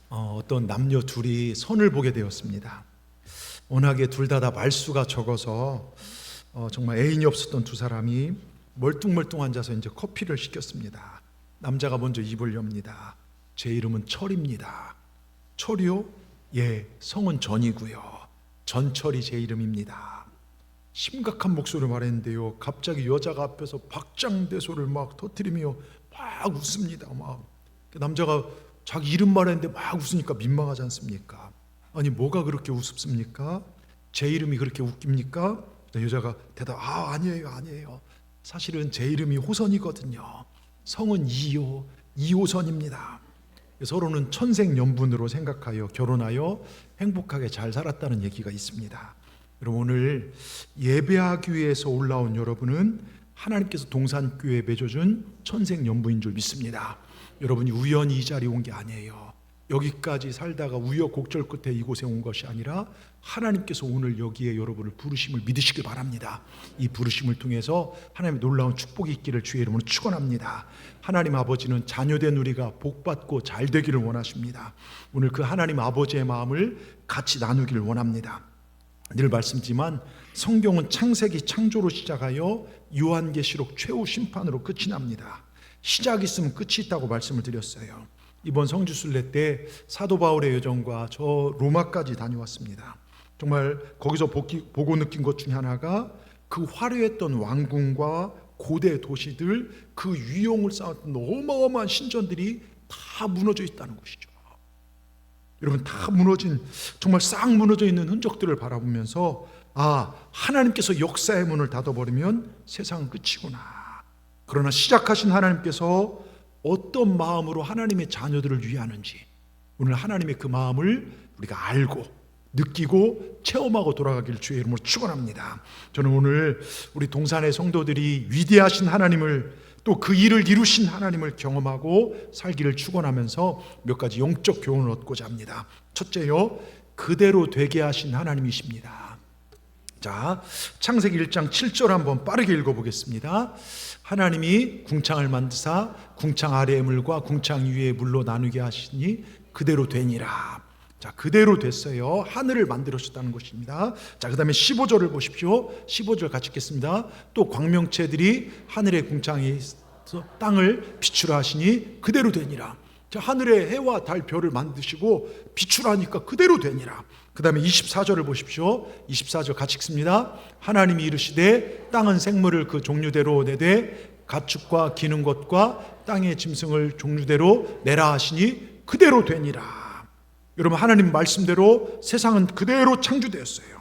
어떤 남녀 둘이 선을 보게 되었습니다. 워낙에 둘 다 말수가 적어서 정말 애인이 없었던 두 사람이 멀뚱멀뚱 앉아서 이제 커피를 시켰습니다. 남자가 먼저 입을 엽니다. 제 이름은 철입니다. 철이요? 예, 성은 전이고요. 전철이 제 이름입니다. 심각한 목소리로 말했는데요, 갑자기 여자가 앞에서 박장대소를 막 터뜨리며 막 웃습니다. 그 남자가 자기 이름 말했는데 막 웃으니까 민망하지 않습니까? 아니, 뭐가 그렇게 우습습니까? 제 이름이 그렇게 웃깁니까? 여자가 대답, 아니에요. 사실은 제 이름이 호선이거든요. 성은 이호선입니다. 서로는 천생연분으로 생각하여 결혼하여 행복하게 잘 살았다는 얘기가 있습니다. 여러분, 오늘 예배하기 위해서 올라온 여러분은 하나님께서 동산교회에 맺어준 천생연분인 줄 믿습니다. 여러분이 우연히 이 자리에 온 게 아니에요. 여기까지 살다가 우여곡절 끝에 이곳에 온 것이 아니라 하나님께서 오늘 여기에 여러분을 부르심을 믿으시길 바랍니다. 이 부르심을 통해서 하나님의 놀라운 축복이 있기를 주의 이름으로 축원합니다. 하나님 아버지는 자녀된 우리가 복받고 잘 되기를 원하십니다. 오늘 그 하나님 아버지의 마음을 같이 나누기를 원합니다. 늘 말씀드리지만 성경은 창세기 창조로 시작하여 요한계시록 최후 심판으로 끝이 납니다. 시작이 있으면 끝이 있다고 말씀을 드렸어요. 이번 성주순례 때 사도 바울의 여정과 저 로마까지 다녀왔습니다. 정말 거기서 보고 느낀 것 중에 하나가 그 화려했던 왕궁과 고대 도시들, 그 위용을 쌓았던 어마어마한 신전들이 다 무너져 있다는 것이죠. 여러분, 다 무너진, 정말 싹 무너져 있는 흔적들을 바라보면서 하나님께서 역사의 문을 닫아버리면 세상은 끝이구나. 그러나 시작하신 하나님께서 어떤 마음으로 하나님의 자녀들을 위하는지 오늘 하나님의 그 마음을 우리가 알고 느끼고 체험하고 돌아가기를 주의 이름으로 축원합니다. 저는 오늘 우리 동산의 성도들이 위대하신 하나님을, 또 그 일을 이루신 하나님을 경험하고 살기를 축원하면서 몇 가지 영적 교훈을 얻고자 합니다. 첫째요, 그대로 되게 하신 하나님이십니다. 자, 창세기 1장 7절 한번 빠르게 읽어보겠습니다. 하나님이 궁창을 만드사 궁창 아래의 물과 궁창 위의 물로 나누게 하시니 그대로 되니라. 자, 그대로 됐어요. 하늘을 만들어주셨다는 것입니다. 자, 그 다음에 15절을 보십시오. 15절 같이 읽겠습니다. 또 광명체들이 하늘의 궁창에서 땅을 비추라 하시니 그대로 되니라. 자, 하늘의 해와 달 별을 만드시고 비추라니까 그대로 되니라. 그 다음에 24절을 보십시오. 24절 같이 읽습니다. 하나님이 이르시되 땅은 생물을 그 종류대로 내되 가축과 기는 것과 땅의 짐승을 종류대로 내라 하시니 그대로 되니라. 여러분, 하나님 말씀대로 세상은 그대로 창조되었어요.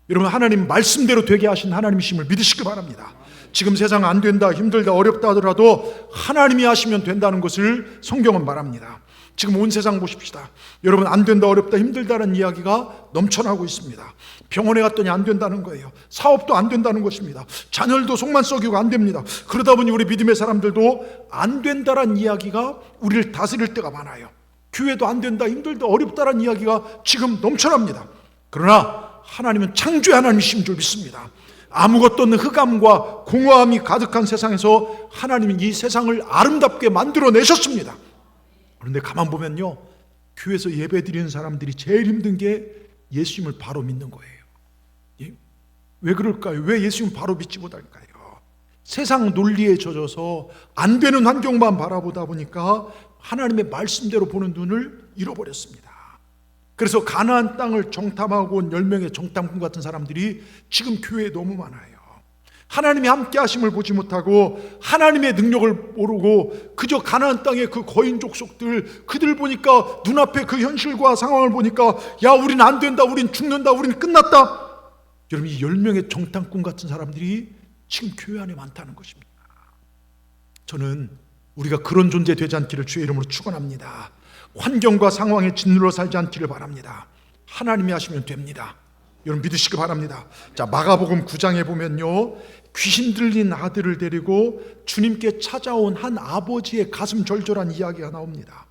여러분, 하나님 말씀대로 되게 하신 하나님이심을 믿으시기 바랍니다. 지금 세상 안 된다, 힘들다, 어렵다 하더라도 하나님이 하시면 된다는 것을 성경은 말합니다. 지금 온 세상 보십시다. 여러분, 안 된다, 어렵다, 힘들다는 이야기가 넘쳐나고 있습니다. 병원에 갔더니 안 된다는 거예요. 사업도 안 된다는 것입니다. 자녀들도 속만 썩이고 안 됩니다. 그러다 보니 우리 믿음의 사람들도 안 된다는 이야기가 우리를 다스릴 때가 많아요. 교회도 안 된다, 힘들다, 어렵다는 이야기가 지금 넘쳐납니다. 그러나 하나님은 창조의 하나님이신 줄 믿습니다. 아무것도 없는 흑암과 공허함이 가득한 세상에서 하나님은 이 세상을 아름답게 만들어내셨습니다. 그런데 가만 보면요, 교회에서 예배 드리는 사람들이 제일 힘든 게 예수님을 바로 믿는 거예요. 왜 그럴까요? 왜 예수님을 바로 믿지 못할까요? 세상 논리에 젖어서 안 되는 환경만 바라보다 보니까 하나님의 말씀대로 보는 눈을 잃어버렸습니다. 그래서 가나안 땅을 정탐하고 온 10명의 정탐꾼 같은 사람들이 지금 교회에 너무 많아요. 하나님이 함께 하심을 보지 못하고 하나님의 능력을 모르고 그저 가나안 땅의 그 거인 족속들, 그들 보니까 눈앞에 그 현실과 상황을 보니까 야, 우린 안 된다, 우린 죽는다, 우린 끝났다. 여러분, 이 10명의 정탐꾼 같은 사람들이 지금 교회 안에 많다는 것입니다. 저는 우리가 그런 존재 되지 않기를 주의 이름으로 축원합니다. 환경과 상황에 짓눌러 살지 않기를 바랍니다. 하나님이 하시면 됩니다. 여러분, 믿으시기 바랍니다. 자, 마가복음 9장에 보면요, 귀신 들린 아들을 데리고 주님께 찾아온 한 아버지의 가슴 절절한 이야기가 나옵니다.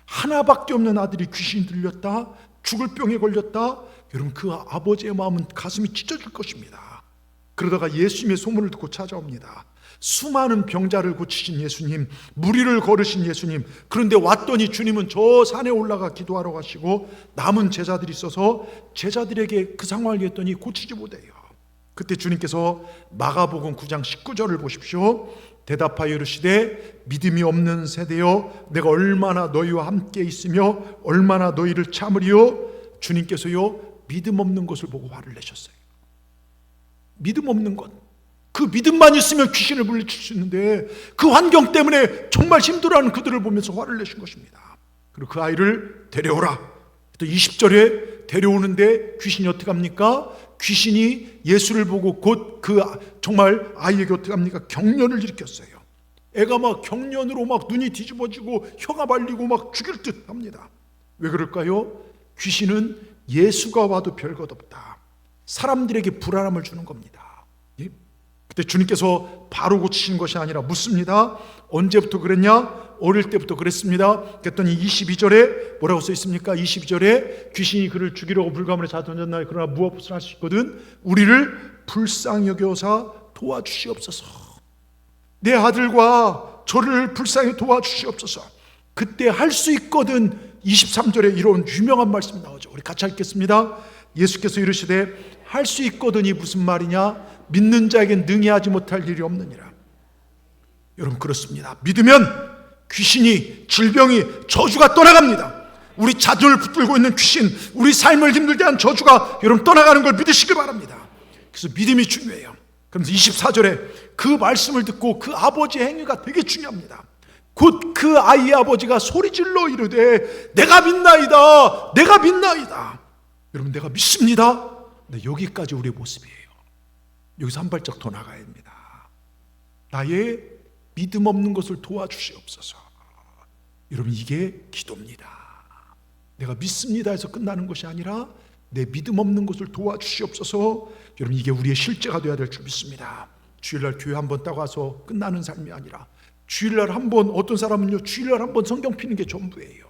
하나밖에 없는 아들이 귀신 들렸다, 죽을 병에 걸렸다. 여러분, 그 아버지의 마음은 가슴이 찢어질 것입니다. 그러다가 예수님의 소문을 듣고 찾아옵니다. 수많은 병자를 고치신 예수님, 무리를 걸으신 예수님, 그런데 왔더니 주님은 저 산에 올라가 기도하러 가시고 남은 제자들이 있어서 제자들에게 그 상황을 얘기했더니 고치지 못해요. 그때 주님께서 마가복음 9장 19절을 보십시오. 대답하여 이르시되 믿음이 없는 세대여, 내가 얼마나 너희와 함께 있으며 얼마나 너희를 참으리요. 주님께서요, 믿음 없는 것을 보고 화를 내셨어요. 믿음 없는 것, 그 믿음만 있으면 귀신을 물리칠 수 있는데 그 환경 때문에 정말 힘들어하는 그들을 보면서 화를 내신 것입니다. 그리고 그 아이를 데려오라. 또 20절에 데려오는데 귀신이 어떻게 합니까? 귀신이 예수를 보고 곧 그 정말 아이에게 어떻게 합니까? 경련을 일으켰어요. 애가 막 경련으로 막 눈이 뒤집어지고 혀가 말리고 막 죽일 듯 합니다. 왜 그럴까요? 귀신은 예수가 와도 별것 없다, 사람들에게 불안함을 주는 겁니다. 예? 그때 주님께서 바로 고치신 것이 아니라 묻습니다. 언제부터 그랬냐? 어릴 때부터 그랬습니다. 그랬더니 22절에 뭐라고 써 있습니까? 22절에 귀신이 그를 죽이려고 불가문에 자 던졌나요? 그러나 무엇을 할 수 있거든 우리를 불쌍히 여겨서 도와주시옵소서. 내 아들과 저를 불쌍히 도와주시옵소서. 그때 할 수 있거든. 23절에 이런 유명한 말씀이 나오죠. 우리 같이 읽겠습니다. 예수께서 이르시되 할 수 있거든이 무슨 말이냐? 믿는 자에겐 능히 하지 못할 일이 없느니라. 여러분, 그렇습니다. 믿으면 귀신이, 질병이, 저주가 떠나갑니다. 우리 자존을 붙들고 있는 귀신, 우리 삶을 힘들게 한 저주가 여러분 떠나가는 걸 믿으시길 바랍니다. 그래서 믿음이 중요해요. 그러면서 24절에 그 말씀을 듣고 그 아버지의 행위가 되게 중요합니다. 곧 그 아이의 아버지가 소리질러 이르되 내가 믿나이다, 내가 믿나이다. 여러분, 내가 믿습니다. 네, 여기까지 우리의 모습이에요. 여기서 한 발짝 더 나가야 됩니다. 나의 믿음 없는 것을 도와주시옵소서. 여러분, 이게 기도입니다. 내가 믿습니다 해서 끝나는 것이 아니라 내 믿음 없는 것을 도와주시옵소서. 여러분, 이게 우리의 실제가 되어야 될 줄 믿습니다. 주일날 교회 한번 따가서 끝나는 삶이 아니라 주일날 한번, 어떤 사람은요 주일날 한번 성경 피는 게 전부예요.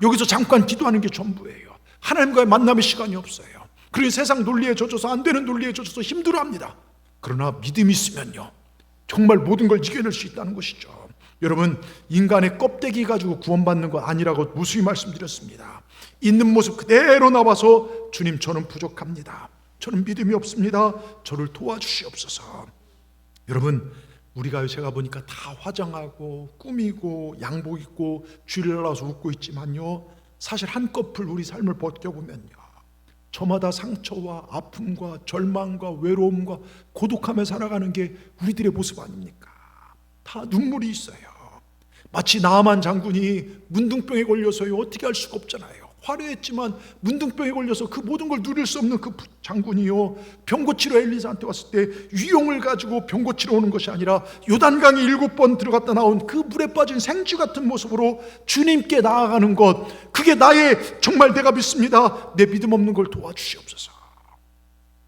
여기서 잠깐 기도하는 게 전부예요. 하나님과의 만남의 시간이 없어요. 그리고 세상 논리에 젖어서, 안 되는 논리에 젖어서 힘들어합니다. 그러나 믿음이 있으면요 정말 모든 걸 이겨낼 수 있다는 것이죠. 여러분, 인간의 껍데기 가지고 구원받는 거 아니라고 무수히 말씀드렸습니다. 있는 모습 그대로 나와서 주님, 저는 부족합니다, 저는 믿음이 없습니다, 저를 도와주시옵소서. 여러분, 우리가 제가 보니까 다 화장하고 꾸미고 양복 입고 주일날 나와서 웃고 있지만요, 사실 한꺼풀 우리 삶을 벗겨보면요 저마다 상처와 아픔과 절망과 외로움과 고독함에 살아가는 게 우리들의 모습 아닙니까? 다 눈물이 있어요. 마치 나아만 장군이 문둥병에 걸려서요 어떻게 할 수가 없잖아요. 화려했지만 문둥병에 걸려서 그 모든 걸 누릴 수 없는 그 장군이요, 병 고치러 엘리사한테 왔을 때 위용을 가지고 병 고치러 오는 것이 아니라 요단강에 7번 들어갔다 나온 그 물에 빠진 생쥐 같은 모습으로 주님께 나아가는 것, 그게 나의, 정말 내가 믿습니다, 내 믿음 없는 걸 도와주시옵소서.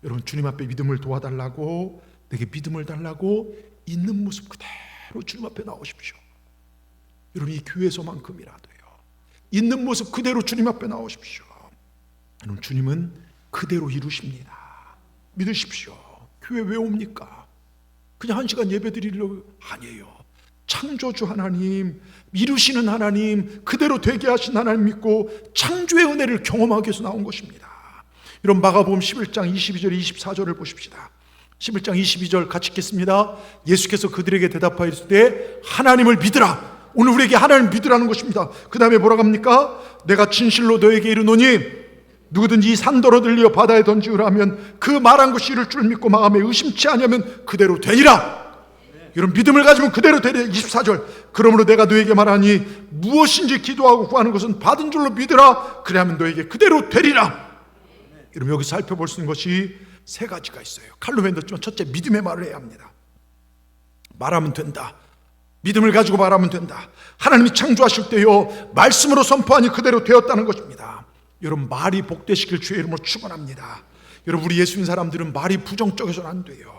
여러분, 주님 앞에 믿음을 도와달라고, 내게 믿음을 달라고 있는 모습 그대로 주님 앞에 나오십시오. 여러분, 이 교회에서만큼이라도요 있는 모습 그대로 주님 앞에 나오십시오. 여러분, 주님은 그대로 이루십니다. 믿으십시오. 교회 왜 옵니까? 그냥 1시간 예배 드리려고 아니에요. 창조주 하나님, 이루시는 하나님, 그대로 되게 하신 하나님 믿고 창조의 은혜를 경험하기 위해서 나온 것입니다. 여러분, 마가복음 11장 22절 24절을 보십시다. 11장 22절 같이 읽겠습니다. 예수께서 그들에게 대답하였을 때 하나님을 믿으라. 오늘 우리에게 하나님을 믿으라는 것입니다. 그 다음에 뭐라고 합니까? 내가 진실로 너에게 이르노니 누구든지 이 산더러 들려 바다에 던지우라 하면 그 말한 것이 이룰 줄 믿고 마음에 의심치 아니하면 그대로 되리라. 여러분, 믿음을 가지면 그대로 되리라. 24절, 그러므로 내가 너에게 말하니 무엇인지 기도하고 구하는 것은 받은 줄로 믿으라. 그래야면 너에게 그대로 되리라. 여러분, 여기 살펴볼 수 있는 것이 세 가지가 있어요. 칼로 vend었지만 첫째, 믿음의 말을 해야 합니다. 말하면 된다. 믿음을 가지고 말하면 된다. 하나님이 창조하실 때요 말씀으로 선포하니 그대로 되었다는 것입니다. 여러분, 말이 복되시길 주의 이름으로 축원합니다. 여러분, 우리 예수님 사람들은 말이 부정적이서는 안 돼요.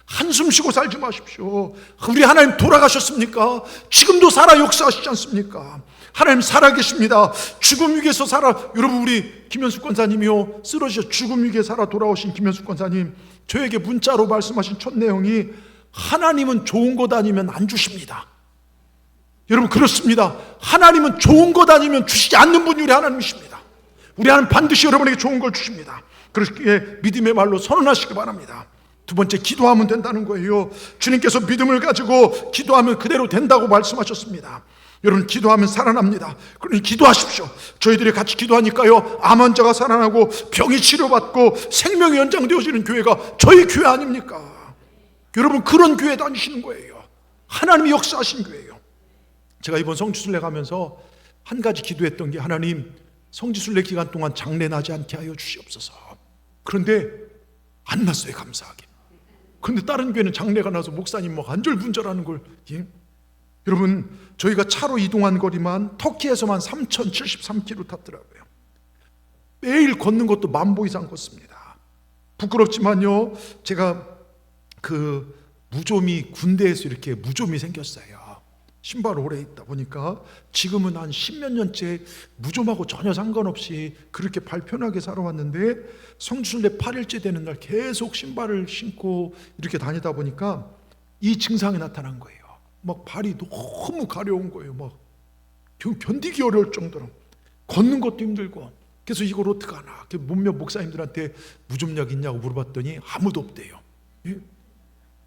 한숨 쉬고 살지 마십시오. 우리 하나님 돌아가셨습니까? 지금도 살아 역사하시지 않습니까? 하나님 살아계십니다. 죽음 위기에서 살아, 여러분, 우리 김현숙 권사님이요 쓰러지셔 죽음 위기에 살아 돌아오신 김현숙 권사님, 저에게 문자로 말씀하신 첫 내용이 하나님은 좋은 것 아니면 안 주십니다. 여러분, 그렇습니다. 하나님은 좋은 것 아니면 주시지 않는 분이 우리 하나님이십니다. 우리 하나님 반드시 여러분에게 좋은 걸 주십니다. 그렇게 믿음의 말로 선언하시기 바랍니다. 두 번째, 기도하면 된다는 거예요. 주님께서 믿음을 가지고 기도하면 그대로 된다고 말씀하셨습니다. 여러분, 기도하면 살아납니다. 그러니 기도하십시오. 저희들이 같이 기도하니까요, 암 환자가 살아나고 병이 치료받고 생명이 연장되어지는 교회가 저희 교회 아닙니까? 여러분, 그런 교회 다니시는 거예요. 하나님이 역사하신 교회예요. 제가 이번 성지순례 가면서 한 가지 기도했던 게, 하나님, 성지순례 기간 동안 장례 나지 않게 하여 주시옵소서. 그런데 안 났어요, 감사하게. 그런데 다른 교회는 장례가 나서 목사님 뭐 안절분절하는 걸. 여러분, 저희가 차로 이동한 거리만 터키에서만 3073km 탔더라고요. 매일 걷는 것도 10,000보 이상 걷습니다. 부끄럽지만요, 제가 그 무좀이, 군대에서 이렇게 무좀이 생겼어요. 신발 오래 있다 보니까 지금은 한 10몇 년째 무좀하고 전혀 상관없이 그렇게 발 편하게 살아왔는데, 성지순례 8일째 되는 날 계속 신발을 신고 이렇게 다니다 보니까 이 증상이 나타난 거예요. 막 발이 너무 가려운 거예요. 막 견디기 어려울 정도로 걷는 것도 힘들고. 그래서 이걸 어떡하나, 몇몇 목사님들한테 무좀약 있냐고 물어봤더니 아무도 없대요.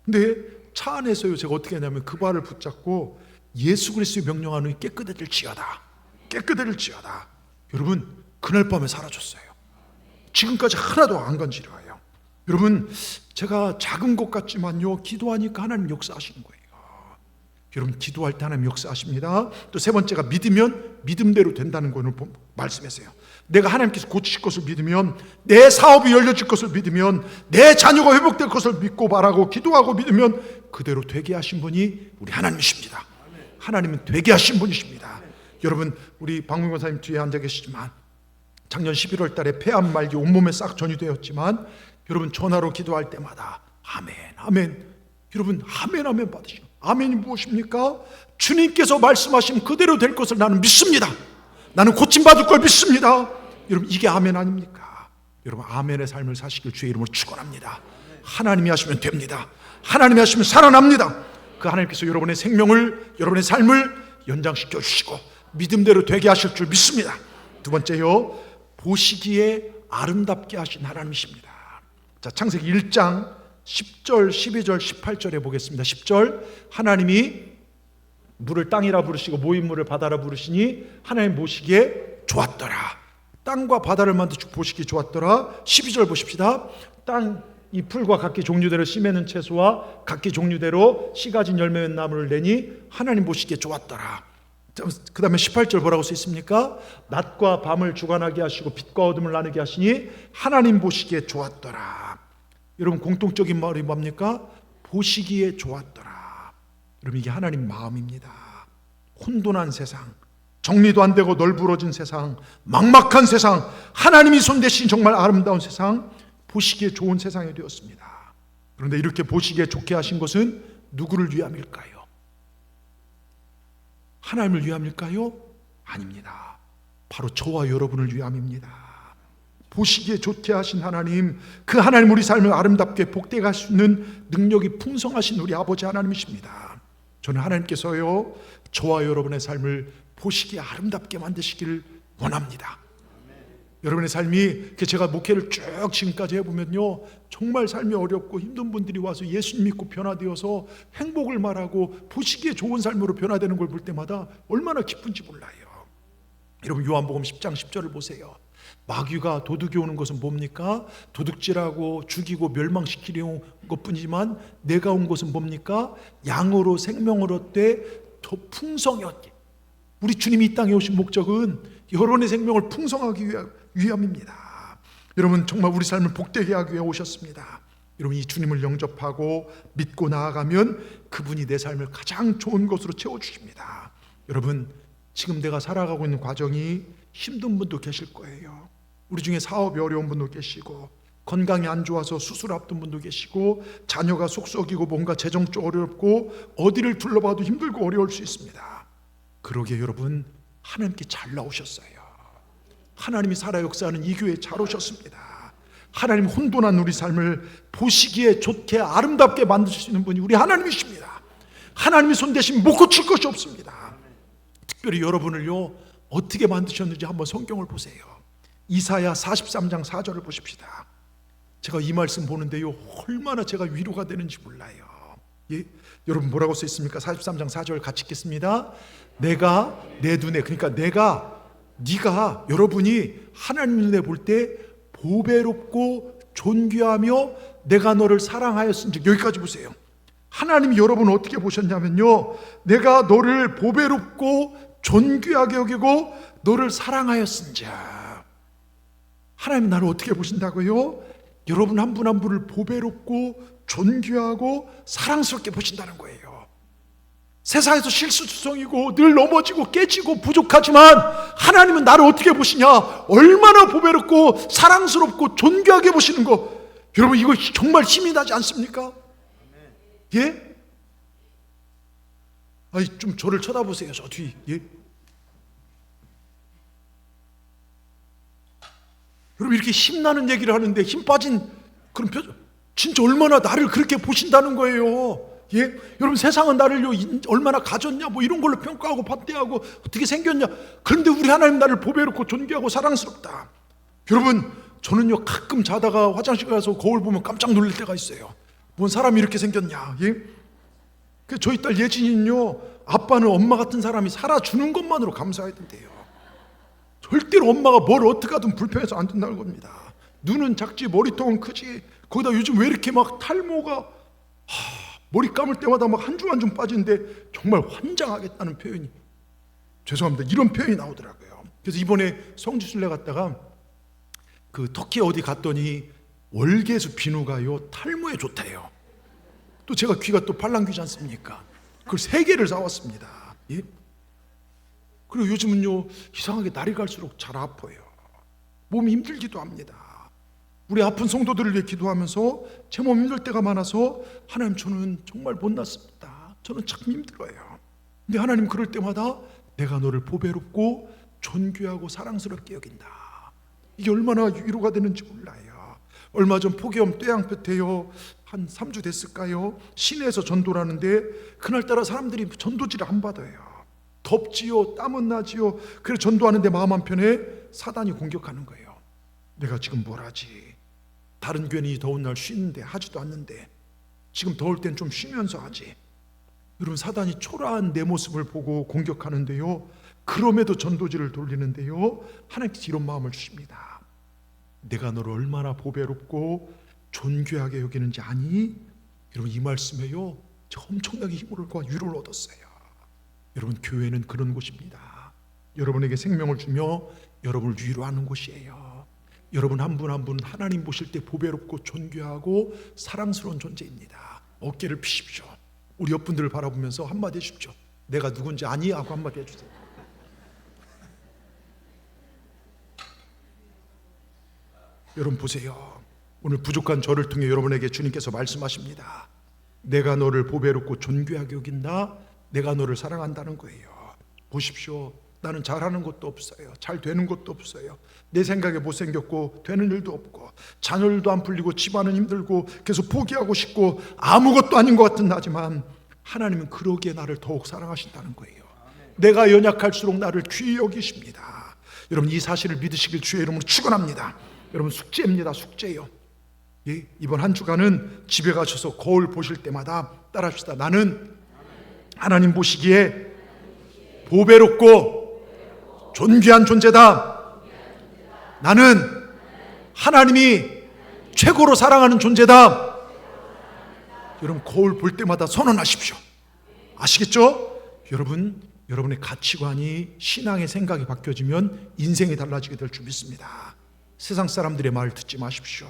근데 차 안에서요, 제가 어떻게 하냐면 그 발을 붙잡고 예수 그리스도의 명령하노니 깨끗해질지어다, 깨끗해질지어다. 여러분, 그날 밤에 사라졌어요. 지금까지 하나도 안 건드려요. 여러분, 제가 작은 것 같지만요, 기도하니까 하나님 역사하시는 거예요. 여러분, 기도할 때 하나님 역사하십니다. 또 세 번째가, 믿으면 믿음대로 된다는 것을 말씀했어요. 내가 하나님께서 고치실 것을 믿으면, 내 사업이 열려질 것을 믿으면, 내 자녀가 회복될 것을 믿고 바라고 기도하고 믿으면 그대로 되게 하신 분이 우리 하나님이십니다. 하나님은 되게 하신 분이십니다. 여러분, 우리 박문권 권사님 뒤에 앉아 계시지만 작년 11월 달에 폐암 말기 온몸에 싹 전이되었지만, 여러분, 전화로 기도할 때마다 아멘, 아멘. 여러분, 아멘, 아멘 받으시고. 아멘이 무엇입니까? 주님께서 말씀하신 그대로 될 것을 나는 믿습니다. 나는 고침받을 걸 믿습니다. 여러분, 이게 아멘 아닙니까? 여러분, 아멘의 삶을 사시길 주의 이름으로 축원합니다. 하나님이 하시면 됩니다. 하나님이 하시면 살아납니다. 그 하나님께서 여러분의 생명을, 여러분의 삶을 연장시켜 주시고 믿음대로 되게 하실 줄 믿습니다. 두 번째요, 보시기에 아름답게 하신 하나님이십니다. 자, 창세기 1장 10절, 12절, 18절에 보겠습니다. 10절, 하나님이 물을 땅이라 부르시고 모인 물을 바다라 부르시니 하나님 보시기에 좋았더라. 땅과 바다를 만드시고 보시기에 좋았더라. 12절 보십시다. 땅 이 풀과 각기 종류대로 씨 맺는 채소와 각기 종류대로 씨 가진 열매 맺는 나무를 내니 하나님 보시기에 좋았더라. 그 다음에 18절 뭐라고 써 있습니까? 낮과 밤을 주관하게 하시고 빛과 어둠을 나누게 하시니 하나님 보시기에 좋았더라. 여러분, 공통적인 말이 뭡니까? 보시기에 좋았더라. 여러분, 이게 하나님 마음입니다. 혼돈한 세상, 정리도 안 되고 널브러진 세상, 막막한 세상, 하나님이 손대신 정말 아름다운 세상, 보시기에 좋은 세상이 되었습니다. 그런데 이렇게 보시기에 좋게 하신 것은 누구를 위함일까요? 하나님을 위함일까요? 아닙니다. 바로 저와 여러분을 위함입니다. 보시기에 좋게 하신 하나님, 그 하나님 우리 삶을 아름답게 복되게 할 수 있는 능력이 풍성하신 우리 아버지 하나님이십니다. 저는 하나님께서요, 저와 여러분의 삶을 보시기에 아름답게 만드시기를 원합니다. 여러분의 삶이, 제가 목회를 쭉 지금까지 해보면요, 정말 삶이 어렵고 힘든 분들이 와서 예수 믿고 변화되어서 행복을 말하고 보시기에 좋은 삶으로 변화되는 걸 볼 때마다 얼마나 기쁜지 몰라요. 여러분, 요한복음 10장 10절을 보세요. 마귀가 도둑이 오는 것은 뭡니까? 도둑질하고 죽이고 멸망시키려는 것뿐이지만 내가 온 것은 뭡니까? 양으로 생명을 얻되 더 풍성히 얻게. 우리 주님이 이 땅에 오신 목적은 여러분의 생명을 풍성하기 위함입니다. 여러분, 정말 우리 삶을 복되게 하기 위해 오셨습니다. 여러분, 이 주님을 영접하고 믿고 나아가면 그분이 내 삶을 가장 좋은 것으로 채워주십니다. 여러분, 지금 내가 살아가고 있는 과정이 힘든 분도 계실 거예요. 우리 중에 사업이 어려운 분도 계시고, 건강이 안 좋아서 수술 앞둔 분도 계시고, 자녀가 속썩이고 뭔가 재정적으로 어렵고 어디를 둘러봐도 힘들고 어려울 수 있습니다. 그러게 여러분, 하나님께 잘 나오셨어요. 하나님이 살아 역사하는 이 교회에 잘 오셨습니다. 하나님 혼돈한 우리 삶을 보시기에 좋게 아름답게 만드실 수 있는 분이 우리 하나님이십니다. 하나님이 손대시면 못 고칠 것이 없습니다. 특별히 여러분을요 어떻게 만드셨는지 한번 성경을 보세요. 이사야 43장 4절을 보십시다. 제가 이 말씀 보는데요 얼마나 제가 위로가 되는지 몰라요. 예? 여러분 뭐라고 써 있습니까? 43장 4절 같이 읽겠습니다. 내가 내 눈에, 그러니까 네가 여러분이 하나님 눈에 볼 때 보배롭고 존귀하며 내가 너를 사랑하였은즉, 여기까지 보세요. 하나님이 여러분을 어떻게 보셨냐면요, 내가 너를 보배롭고 존귀하게 여기고 너를 사랑하였은즉. 하나님 나를 어떻게 보신다고요? 여러분 한 분 한 분을 보배롭고 존귀하고 사랑스럽게 보신다는 거예요. 세상에서 실수투성이고 늘 넘어지고 깨지고 부족하지만 하나님은 나를 어떻게 보시냐? 얼마나 보배롭고 사랑스럽고 존귀하게 보시는 거. 여러분 이거 정말 힘이 나지 않습니까? 예? 아니 좀 저를 쳐다보세요. 저 뒤. 예? 여러분 이렇게 힘나는 얘기를 하는데 힘 빠진 그런 표정, 진짜 얼마나 나를 그렇게 보신다는 거예요. 예? 여러분 세상은 나를요 얼마나 가졌냐 뭐 이런 걸로 평가하고 판대하고 어떻게 생겼냐. 그런데 우리 하나님 나를 보배롭고 존귀하고 사랑스럽다. 여러분 저는요 가끔 자다가 화장실 가서 거울 보면 깜짝 놀랄 때가 있어요. 뭔 사람이 이렇게 생겼냐. 예? 그 저희 딸 예진이는요 아빠는 엄마 같은 사람이 살아주는 것만으로 감사해야 된대요. 절대로 엄마가 뭘 어떻게 하든 불편해서 안 된다는 겁니다. 눈은 작지 머리통은 크지, 거기다 요즘 왜 이렇게 막 탈모가 머리 감을 때마다 막 한 줌 한 줌 빠지는데 정말 환장하겠다는 표현이, 죄송합니다, 이런 표현이 나오더라고요. 그래서 이번에 성지순례 갔다가 그 터키 어디 갔더니 월계수 비누가요 탈모에 좋대요. 또 제가 귀가 또 팔랑귀지 않습니까? 그걸 3개를 사왔습니다. 예? 그리고 요즘은요 이상하게 날이 갈수록 잘 아파요. 몸이 힘들기도 합니다. 우리 아픈 성도들을 위해 기도하면서 제 몸 힘들 때가 많아서 하나님 저는 정말 못났습니다. 저는 참 힘들어요. 근데 하나님 그럴 때마다 내가 너를 보배롭고 존귀하고 사랑스럽게 여긴다. 이게 얼마나 위로가 되는지 몰라요. 얼마 전 포기염 뙤양볕에요 한 3주 됐을까요? 시내에서 전도를 하는데 그날따라 사람들이 전도지를 안 받아요. 덥지요, 땀은 나지요. 그래서 전도하는데 마음 한편에 사단이 공격하는 거예요. 내가 지금 뭘 하지? 다른 교회는 더운 날 쉬는데 하지도 않는데 지금 더울 땐 좀 쉬면서 하지. 여러분 사단이 초라한 내 모습을 보고 공격하는데요 그럼에도 전도지를 돌리는데요 하나님께서 이런 마음을 주십니다. 내가 너를 얼마나 보배롭고 존귀하게 여기는지 아니? 여러분 이 말씀에요 저 엄청나게 힘을 얻고 위로를 얻었어요. 여러분 교회는 그런 곳입니다. 여러분에게 생명을 주며 여러분을 위로하는 곳이에요. 여러분 한 분 한 분 하나님 보실 때 보배롭고 존귀하고 사랑스러운 존재입니다. 어깨를 피십시오. 우리 옆분들을 바라보면서 한마디 해주십시오. 내가 누군지 아니? 하고 한마디 해주세요. 여러분 보세요. 오늘 부족한 저를 통해 여러분에게 주님께서 말씀하십니다. 내가 너를 보배롭고 존귀하게 여긴다. 내가 너를 사랑한다는 거예요. 보십시오. 나는 잘하는 것도 없어요. 잘 되는 것도 없어요. 내 생각에 못생겼고 되는 일도 없고 자녀들도 안 풀리고 집안은 힘들고 계속 포기하고 싶고 아무것도 아닌 것 같은 나지만 하나님은 그러기에 나를 더욱 사랑하신다는 거예요. 내가 연약할수록 나를 귀히 여기십니다. 여러분 이 사실을 믿으시길 주의 이름으로 축원합니다. 여러분 숙제입니다. 숙제요. 예? 이번 한 주간은 집에 가셔서 거울 보실 때마다 따라합시다. 나는 하나님 보시기에 보배롭고 존귀한 존재다. 나는 하나님이 최고로 사랑하는 존재다. 여러분 거울 볼 때마다 선언하십시오. 아시겠죠? 여러분, 여러분의 가치관이 신앙의 생각이 바뀌어지면 인생이 달라지게 될 줄 믿습니다. 세상 사람들의 말 듣지 마십시오.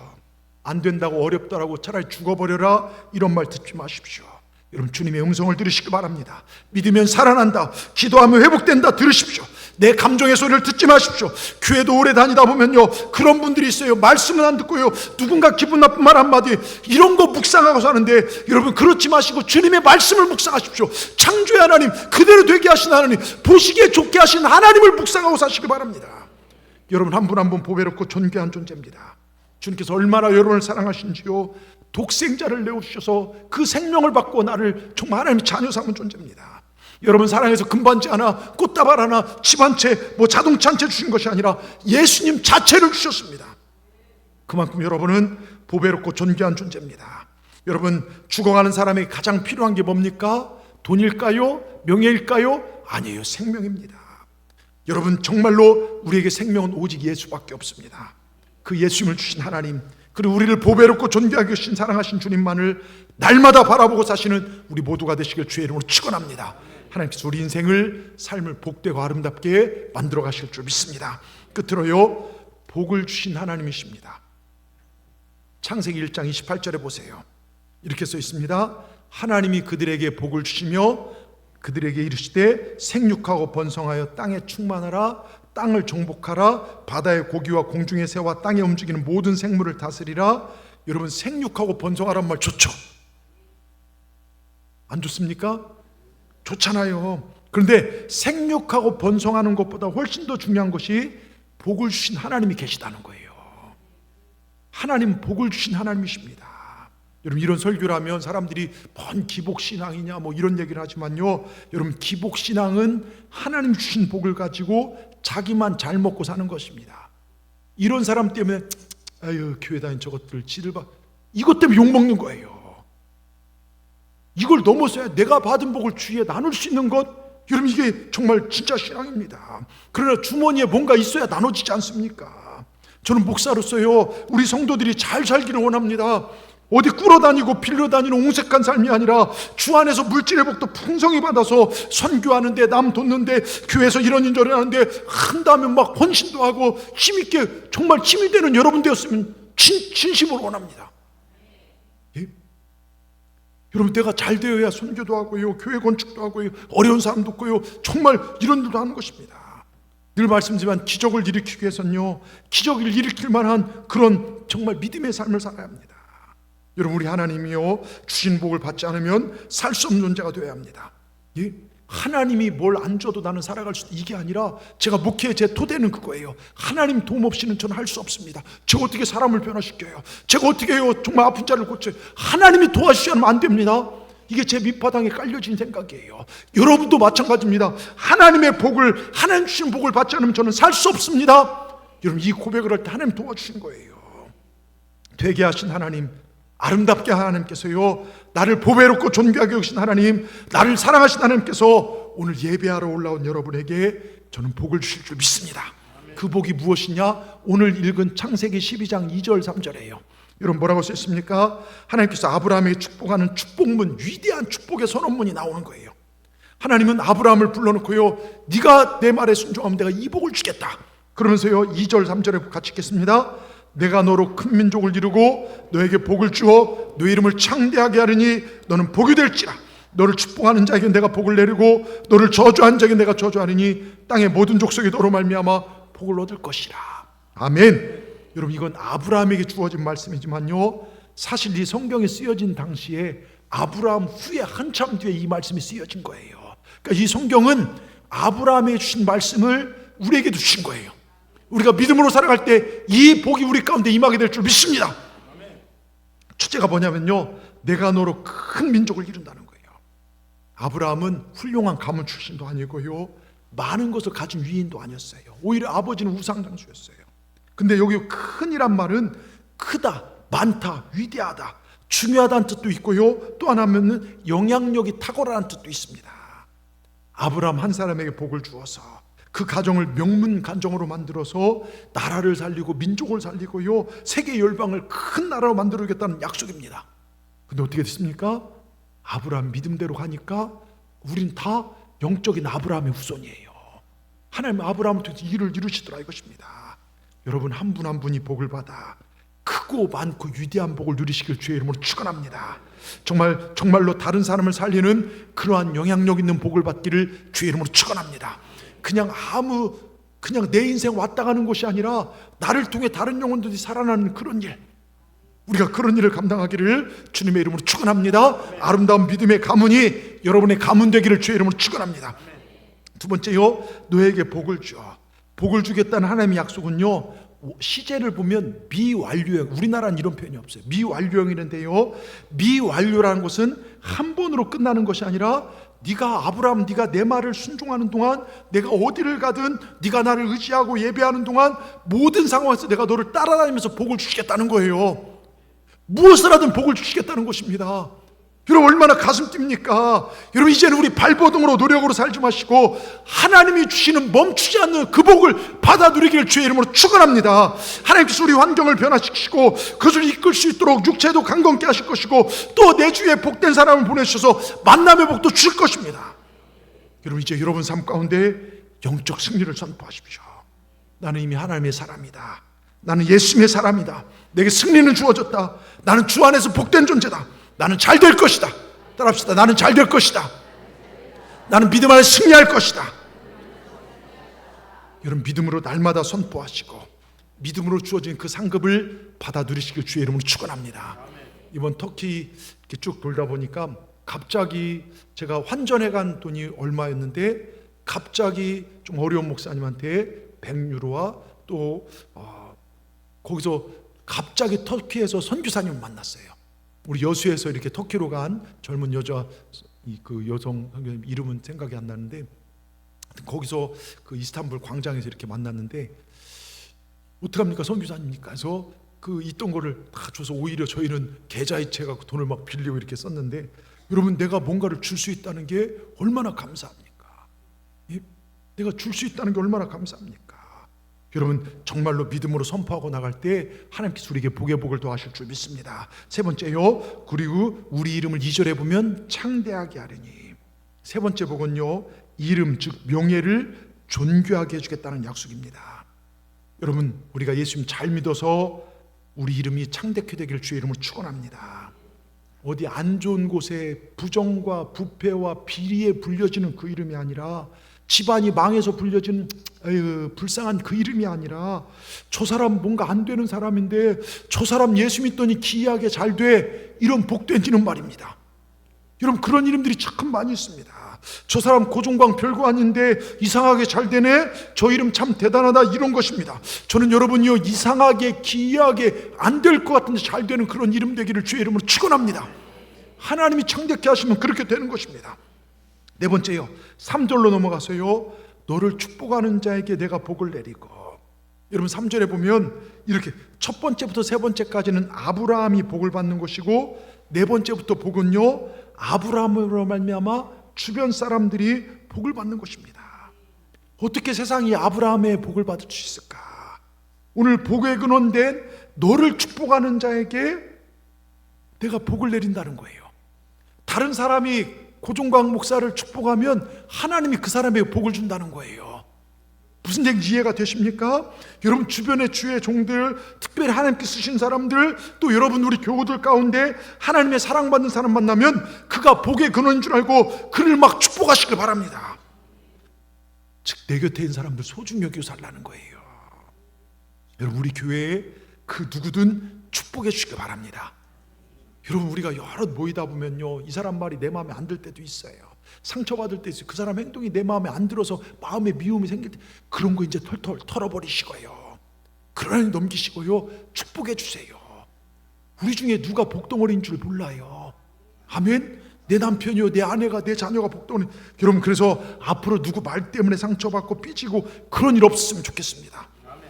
안 된다고 어렵다라고 차라리 죽어버려라 이런 말 듣지 마십시오. 여러분 주님의 음성을 들으시기 바랍니다. 믿으면 살아난다, 기도하면 회복된다 들으십시오. 내 감정의 소리를 듣지 마십시오. 교회도 오래 다니다 보면요 그런 분들이 있어요. 말씀은 안 듣고요 누군가 기분 나쁜 말 한마디 이런 거 묵상하고 사는데, 여러분 그렇지 마시고 주님의 말씀을 묵상하십시오. 창조의 하나님, 그대로 되게 하신 하나님, 보시기에 좋게 하신 하나님을 묵상하고 사시기 바랍니다. 여러분 한 분 한 분 보배롭고 존귀한 존재입니다. 주님께서 얼마나 여러분을 사랑하신지요. 독생자를 내어주셔서 그 생명을 받고 나를 정말 하나님의 자녀 삼은 존재입니다. 여러분 사랑해서 금반지 하나, 꽃다발 하나, 집 한 채, 자동차 한 채 주신 것이 아니라 예수님 자체를 주셨습니다. 그만큼 여러분은 보배롭고 존귀한 존재입니다. 여러분, 죽어가는 사람에게 가장 필요한 게 뭡니까? 돈일까요? 명예일까요? 아니에요. 생명입니다. 여러분, 정말로 우리에게 생명은 오직 예수밖에 없습니다. 그 예수님을 주신 하나님, 그리고 우리를 보배롭고 존귀하게 주신 사랑하신 주님만을 날마다 바라보고 사시는 우리 모두가 되시길 주의 이름으로 축원합니다. 하나님께서 우리 인생을, 삶을 복되고 아름답게 만들어 가실 줄 믿습니다. 끝으로요, 복을 주신 하나님이십니다. 창세기 1장 28절에 보세요. 이렇게 써 있습니다. 하나님이 그들에게 복을 주시며 그들에게 이르시되 생육하고 번성하여 땅에 충만하라, 땅을 정복하라, 바다의 고기와 공중의 새와 땅에 움직이는 모든 생물을 다스리라. 여러분, 생육하고 번성하란 말 좋죠? 안 좋습니까? 좋잖아요. 그런데 생육하고 번성하는 것보다 훨씬 더 중요한 것이 복을 주신 하나님이 계시다는 거예요. 하나님 복을 주신 하나님이십니다. 여러분, 이런 설교를 하면 사람들이 뭔 기복신앙이냐 이런 얘기를 하지만요, 여러분, 기복신앙은 하나님 주신 복을 가지고 자기만 잘 먹고 사는 것입니다. 이런 사람 때문에 아유, 교회 다닌 저것들 지들 봐, 이것 때문에 욕먹는 거예요. 이걸 넘어서야 내가 받은 복을 주위에 나눌 수 있는 것, 여러분, 이게 정말 진짜 신앙입니다. 그러나 주머니에 뭔가 있어야 나눠지지 않습니까? 저는 목사로서요, 우리 성도들이 잘 살기를 원합니다. 어디 꿇어다니고 빌려다니는 옹색한 삶이 아니라 주 안에서 물질의 복도 풍성히 받아서 선교하는데, 남 돕는데, 교회에서 이런 저런 하는데 한다면 막 헌신도 하고 힘있게 정말 힘이 되는 여러분 되었으면 진심으로 원합니다. 예? 여러분, 내가 잘 되어야 선교도 하고요, 교회 건축도 하고요, 어려운 사람 돕고요, 정말 이런 일도 하는 것입니다. 늘 말씀드리지만 기적을 일으키기 위해서는요, 기적을 일으킬 만한 그런 정말 믿음의 삶을 살아야 합니다. 여러분, 우리 하나님이요, 주신 복을 받지 않으면 살 수 없는 존재가 되어야 합니다. 예? 하나님이 뭘 안 줘도 나는 살아갈 수 있다, 이게 아니라 제가 목회의 제 토대는 그거예요. 하나님 도움 없이는 저는 할 수 없습니다. 제가 어떻게 사람을 변화시켜요? 제가 어떻게 해요? 정말 아픈 자를 고쳐요? 하나님이 도와주지 않으면 안 됩니다. 이게 제 밑바닥에 깔려진 생각이에요. 여러분도 마찬가지입니다. 하나님의 복을, 하나님 주신 복을 받지 않으면 저는 살 수 없습니다. 여러분, 이 고백을 할 때 하나님 도와주신 거예요. 되게 하신 하나님, 아름답게 하나님께서요, 나를 보배롭고 존귀하게 여기신 하나님, 나를 사랑하신 하나님께서 오늘 예배하러 올라온 여러분에게 저는 복을 주실 줄 믿습니다. 그 복이 무엇이냐? 오늘 읽은 창세기 12장 2절 3절이에요. 여러분, 뭐라고 쓰였습니까? 하나님께서 아브라함에게 축복하는 축복문, 위대한 축복의 선언문이 나오는 거예요. 하나님은 아브라함을 불러놓고요, 네가 내 말에 순종하면 내가 이 복을 주겠다. 그러면서요, 2절 3절에 같이 읽겠습니다. 내가 너로 큰 민족을 이루고 너에게 복을 주어 너 이름을 창대하게 하리니 너는 복이 될지라. 너를 축복하는 자에게 내가 복을 내리고 너를 저주하는 자에게 내가 저주하리니 땅의 모든 족속이 너로 말미암아 복을 얻을 것이라. 아멘. 여러분, 이건 아브라함에게 주어진 말씀이지만요, 사실 이 성경에 쓰여진 당시에 아브라함 후에 한참 뒤에 이 말씀이 쓰여진 거예요. 그러니까 이 성경은 아브라함에게 주신 말씀을 우리에게도 주신 거예요. 우리가 믿음으로 살아갈 때 이 복이 우리 가운데 임하게 될 줄 믿습니다. 첫째가 뭐냐면요, 내가 너로 큰 민족을 이룬다는 거예요. 아브라함은 훌륭한 가문 출신도 아니고요, 많은 것을 가진 위인도 아니었어요. 오히려 아버지는 우상장수였어요. 근데 여기 큰이란 말은 크다, 많다, 위대하다, 중요하다는 뜻도 있고요, 또 하나는 영향력이 탁월한 뜻도 있습니다. 아브라함 한 사람에게 복을 주어서 그 가정을 명문 가정으로 만들어서 나라를 살리고 민족을 살리고요, 세계 열방을 큰 나라로 만들어주겠다는 약속입니다. 근데 어떻게 됐습니까? 아브라함 믿음대로 가니까 우린 다 영적인 아브라함의 후손이에요. 하나님 아브라함을 통해서 일을 이루시더라 이것입니다. 여러분, 한 분 한 분이 복을 받아 크고 많고 위대한 복을 누리시길 주의 이름으로 축원합니다. 정말로 다른 사람을 살리는 그러한 영향력 있는 복을 받기를 주의 이름으로 축원합니다. 그냥 내 인생 왔다 가는 것이 아니라 나를 통해 다른 영혼들이 살아나는 그런 일, 우리가 그런 일을 감당하기를 주님의 이름으로 축원합니다. 아름다운 믿음의 가문이 여러분의 가문 되기를 주의 이름으로 축원합니다. 두 번째요, 너에게 복을 줘. 복을 주겠다는 하나님의 약속은요, 시제를 보면 미완료형, 우리나라는 이런 표현이 없어요. 미완료형이는데요, 미완료라는 것은 한 번으로 끝나는 것이 아니라 네가 아브라함, 네가 내 말을 순종하는 동안, 내가 어디를 가든 네가 나를 의지하고 예배하는 동안 모든 상황에서 내가 너를 따라다니면서 복을 주시겠다는 거예요. 무엇을 하든 복을 주시겠다는 것입니다. 여러분 얼마나 가슴 뜁니까? 여러분 이제는 우리 발버둥으로 노력으로 살지 마시고 하나님이 주시는 멈추지 않는 그 복을 받아 누리기를 주의 이름으로 축원합니다. 하나님께서 우리 환경을 변화시키시고 그것을 이끌 수 있도록 육체도 강건케 하실 것이고 또 내 주위에 복된 사람을 보내주셔서 만남의 복도 주실 것입니다. 여러분 이제 여러분 삶 가운데 영적 승리를 선포하십시오. 나는 이미 하나님의 사람이다. 나는 예수님의 사람이다. 내게 승리는 주어졌다. 나는 주 안에서 복된 존재다. 나는 잘 될 것이다. 따라합시다. 나는 잘 될 것이다. 나는 믿음 안에 승리할 것이다. 여러분 믿음으로 날마다 선포하시고 믿음으로 주어진 그 상급을 받아 누리시길 주의 이름으로 축원합니다. 이번 터키 이렇게 쭉 돌다 보니까 갑자기 제가 환전해 간 돈이 얼마였는데 갑자기 좀 어려운 목사님한테 100유로와 또 거기서 갑자기 터키에서 선교사님을 만났어요. 우리 여수에서 이렇게 터키로 간 젊은 여자, 그 여성 선교사님 이름은 생각이 안 나는데 거기서 그 이스탄불 광장에서 이렇게 만났는데 어떡합니까 선교사님이니까 해서 그 있던 거를 다 줘서 오히려 저희는 계좌이체 갖고 돈을 막 빌리고 이렇게 썼는데 여러분 내가 뭔가를 줄 수 있다는 게 얼마나 감사합니까? 내가 줄 수 있다는 게 얼마나 감사합니까? 여러분 정말로 믿음으로 선포하고 나갈 때 하나님께서 우리에게 복의 복을 더하실 줄 믿습니다. 세 번째요, 그리고 우리 이름을 2절에 보면 창대하게 하리니. 세 번째 복은요, 이름 즉 명예를 존귀하게 해주겠다는 약속입니다. 여러분 우리가 예수님 잘 믿어서 우리 이름이 창대케 되기를 주의 이름으로 축원합니다. 어디 안 좋은 곳에 부정과 부패와 비리에 불려지는 그 이름이 아니라 집안이 망해서 불려진 불쌍한 그 이름이 아니라 저 사람 뭔가 안 되는 사람인데 저 사람 예수 믿더니 기이하게 잘 돼, 이런 복된 이름 말입니다. 여러분 그런 이름들이 참 많이 있습니다. 저 사람 고종광 별거 아닌데 이상하게 잘 되네, 저 이름 참 대단하다, 이런 것입니다. 저는 여러분이요 이상하게 기이하게 안 될 것 같은데 잘 되는 그런 이름 되기를 주의 이름으로 축원합니다. 하나님이 창대케 하시면 그렇게 되는 것입니다. 네 번째요, 3절로 넘어가서요, 너를 축복하는 자에게 내가 복을 내리고. 여러분 3절에 보면 이렇게 첫 번째부터 세 번째까지는 아브라함이 복을 받는 것이고 네 번째부터 복은요 아브라함으로 말미암아 주변 사람들이 복을 받는 것입니다. 어떻게 세상이 아브라함의 복을 받을 수 있을까? 오늘 복의 근원된 너를 축복하는 자에게 내가 복을 내린다는 거예요. 다른 사람이 고종광 목사를 축복하면 하나님이 그 사람에게 복을 준다는 거예요. 무슨 얘기인지 이해가 되십니까? 여러분 주변의 주의 종들, 특별히 하나님께 쓰신 사람들, 또 여러분 우리 교우들 가운데 하나님의 사랑받는 사람 만나면 그가 복의 근원인 줄 알고 그를 막 축복하시길 바랍니다. 즉 내 곁에 있는 사람들 소중히 여기고 살라는 거예요. 여러분 우리 교회에 그 누구든 축복해 주시길 바랍니다. 여러분 우리가 여러 모이다 보면요 이 사람 말이 내 마음에 안 들 때도 있어요. 상처받을 때 있어요. 그 사람 행동이 내 마음에 안 들어서 마음에 미움이 생길 때 그런 거 이제 털털 털어버리시고요, 그러니 넘기시고요, 축복해 주세요. 우리 중에 누가 복덩어리인 줄 몰라요. 아멘. 내 남편이요, 내 아내가, 내 자녀가 복덩어리. 여러분 그래서 앞으로 누구 말 때문에 상처받고 삐지고 그런 일 없었으면 좋겠습니다.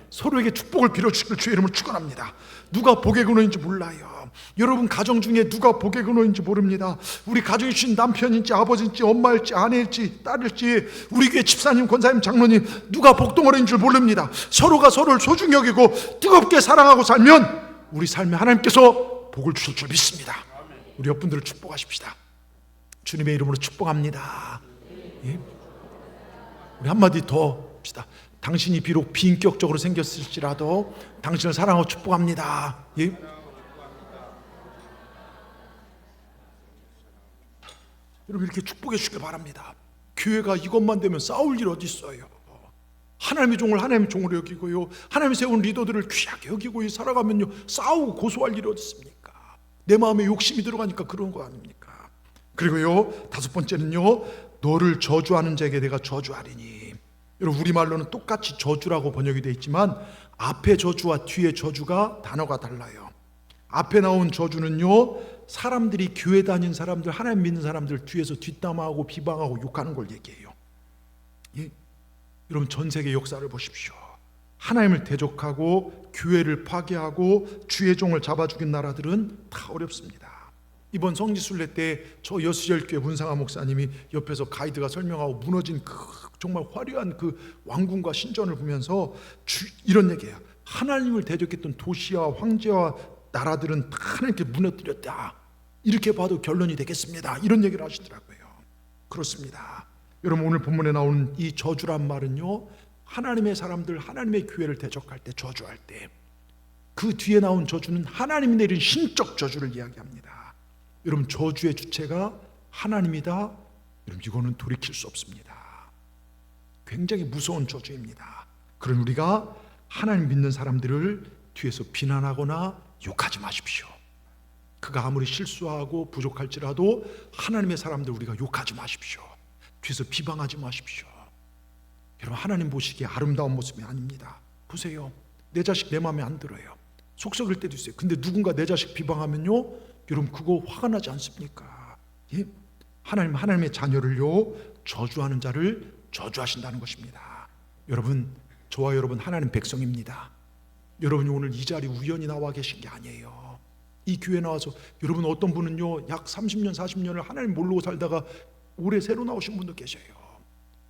서로에게 축복을 빌어주시길 주의 이름으로 축원합니다. 누가 복의 근원인지 몰라요. 여러분 가정 중에 누가 복의 근원인지 모릅니다. 우리 가정에 주신 남편인지 아버지인지 엄마일지 아내일지 딸일지 우리 교회 집사님, 권사님, 장로님 누가 복덩어리인 줄 모릅니다. 서로가 서로를 소중히 여기고 뜨겁게 사랑하고 살면 우리 삶에 하나님께서 복을 주실 줄 믿습니다. 우리 옆분들을 축복하십시다. 주님의 이름으로 축복합니다. 예? 우리 한마디 더 합시다. 당신이 비록 비인격적으로 생겼을지라도 당신을 사랑하고 축복합니다. 예? 여러분 이렇게 축복해 주시길 바랍니다. 교회가 이것만 되면 싸울 일 어디 있어요? 하나님의 종을 하나님의 종으로 여기고요, 하나님이 세운 리더들을 귀하게 여기고 살아가면요 싸우고 고소할 일이 어디 있습니까? 내 마음에 욕심이 들어가니까 그런 거 아닙니까? 그리고요 다섯 번째는요, 너를 저주하는 자에게 내가 저주하리니. 여러분 우리말로는 똑같이 저주라고 번역이 되어 있지만 앞에 저주와 뒤에 저주가 단어가 달라요. 앞에 나온 저주는요, 사람들이 교회 다닌 사람들, 하나님 믿는 사람들 뒤에서 뒷담화하고 비방하고 욕하는 걸 얘기해요. 예? 여러분, 전 세계 역사를 보십시오. 하나님을 대적하고 교회를 파괴하고 주의 종을 잡아 죽인 나라들은 다 어렵습니다. 이번 성지순례 때 저 여수절교회 문상아 목사님이 옆에서 가이드가 설명하고 무너진 그 정말 화려한 그 왕궁과 신전을 보면서 이런 얘기예요. 하나님을 대적했던 도시와 황제와 나라들은 다 하나님께 무너뜨렸다. 이렇게 봐도 결론이 되겠습니다. 이런 얘기를 하시더라고요. 그렇습니다. 여러분, 오늘 본문에 나오는 이 저주란 말은요, 하나님의 사람들, 하나님의 교회를 대적할 때, 저주할 때, 그 뒤에 나온 저주는 하나님이 내린 신적 저주를 이야기합니다. 여러분, 저주의 주체가 하나님이다. 여러분, 이거는 돌이킬 수 없습니다. 굉장히 무서운 저주입니다. 그럼 우리가 하나님 믿는 사람들을 뒤에서 비난하거나 욕하지 마십시오. 그가 아무리 실수하고 부족할지라도 하나님의 사람들 우리가 욕하지 마십시오. 뒤에서 비방하지 마십시오. 여러분, 하나님 보시기에 아름다운 모습이 아닙니다. 보세요, 내 자식 내 마음에 안 들어요. 속 썩을 때도 있어요. 근데 누군가 내 자식 비방하면요, 여러분 그거 화가 나지 않습니까? 예? 하나님의 자녀를요, 저주하는 자를 저주하신다는 것입니다. 여러분, 저와 여러분 하나님 백성입니다. 여러분이 오늘 이 자리 우연히 나와 계신 게 아니에요. 이 교회 나와서 여러분, 어떤 분은요 약 30년 40년을 하나님 모르고 살다가 올해 새로 나오신 분도 계셔요.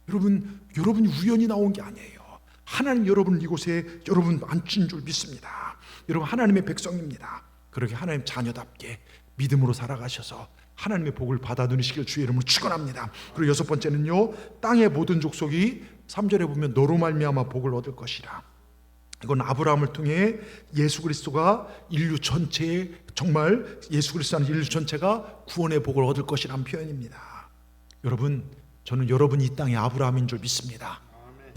여러분이 우연히 나온 게 아니에요. 하나님 여러분 이곳에 여러분 앉힌 줄 믿습니다. 여러분 하나님의 백성입니다. 그렇게 하나님 자녀답게 믿음으로 살아가셔서 하나님의 복을 받아 누리시길 주의 이름으로 축원합니다. 그리고 여섯 번째는요, 땅의 모든 족속이 3절에 보면 너로 말미암아 복을 얻을 것이라. 이건 아브라함을 통해 예수 그리스도가 인류 전체에, 정말 예수 그리스도는 인류 전체가 구원의 복을 얻을 것이라는 표현입니다. 여러분, 저는 여러분이 이 땅의 아브라함인 줄 믿습니다.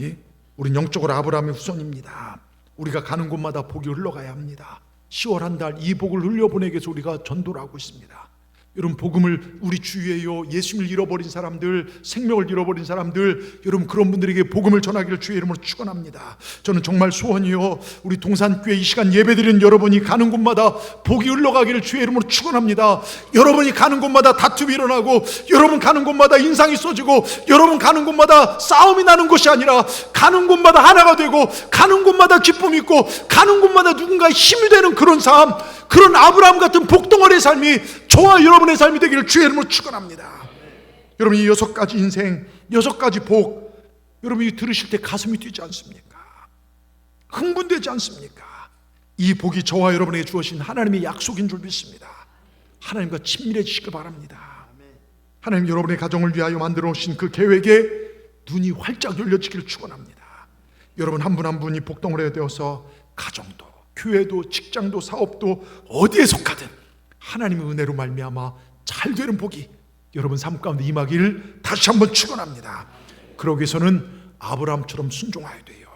예? 우린 영적으로 아브라함의 후손입니다. 우리가 가는 곳마다 복이 흘러가야 합니다. 10월 한 달 이 복을 흘려보내기 위해서 우리가 전도를 하고 있습니다. 여러분, 복음을 우리 주위에요, 예수님을 잃어버린 사람들, 생명을 잃어버린 사람들, 여러분 그런 분들에게 복음을 전하기를 주의 이름으로 축원합니다. 저는 정말 소원이요, 우리 동산교회 이 시간 예배드리는 여러분이 가는 곳마다 복이 흘러가기를 주의 이름으로 축원합니다. 여러분이 가는 곳마다 다툼이 일어나고, 여러분 가는 곳마다 인상이 써지고, 여러분 가는 곳마다 싸움이 나는 것이 아니라 가는 곳마다 하나가 되고, 가는 곳마다 기쁨이 있고, 가는 곳마다 누군가의 힘이 되는 그런 삶, 그런 아브라함 같은 복덩어리의 삶이 저와 여러분의 삶이 되기를 주의 이름으로 축원합니다. 여러분, 이 6가지 인생, 6가지 복, 여러분이 들으실 때 가슴이 뛰지 않습니까? 흥분되지 않습니까? 이 복이 저와 여러분에게 주어진 하나님의 약속인 줄 믿습니다. 하나님과 친밀해지시길 바랍니다. 하나님 여러분의 가정을 위하여 만들어 놓으신 그 계획에 눈이 활짝 열려지기를 축원합니다. 여러분 한 분 한 분이 복덩어리가 되어서 가정도, 교회도, 직장도, 사업도 어디에 속하든 하나님의 은혜로 말미암아 잘 되는 복이 여러분 삶 가운데 임하기를 다시 한번 축원합니다. 그러기 위해서는 아브라함처럼 순종해야 돼요.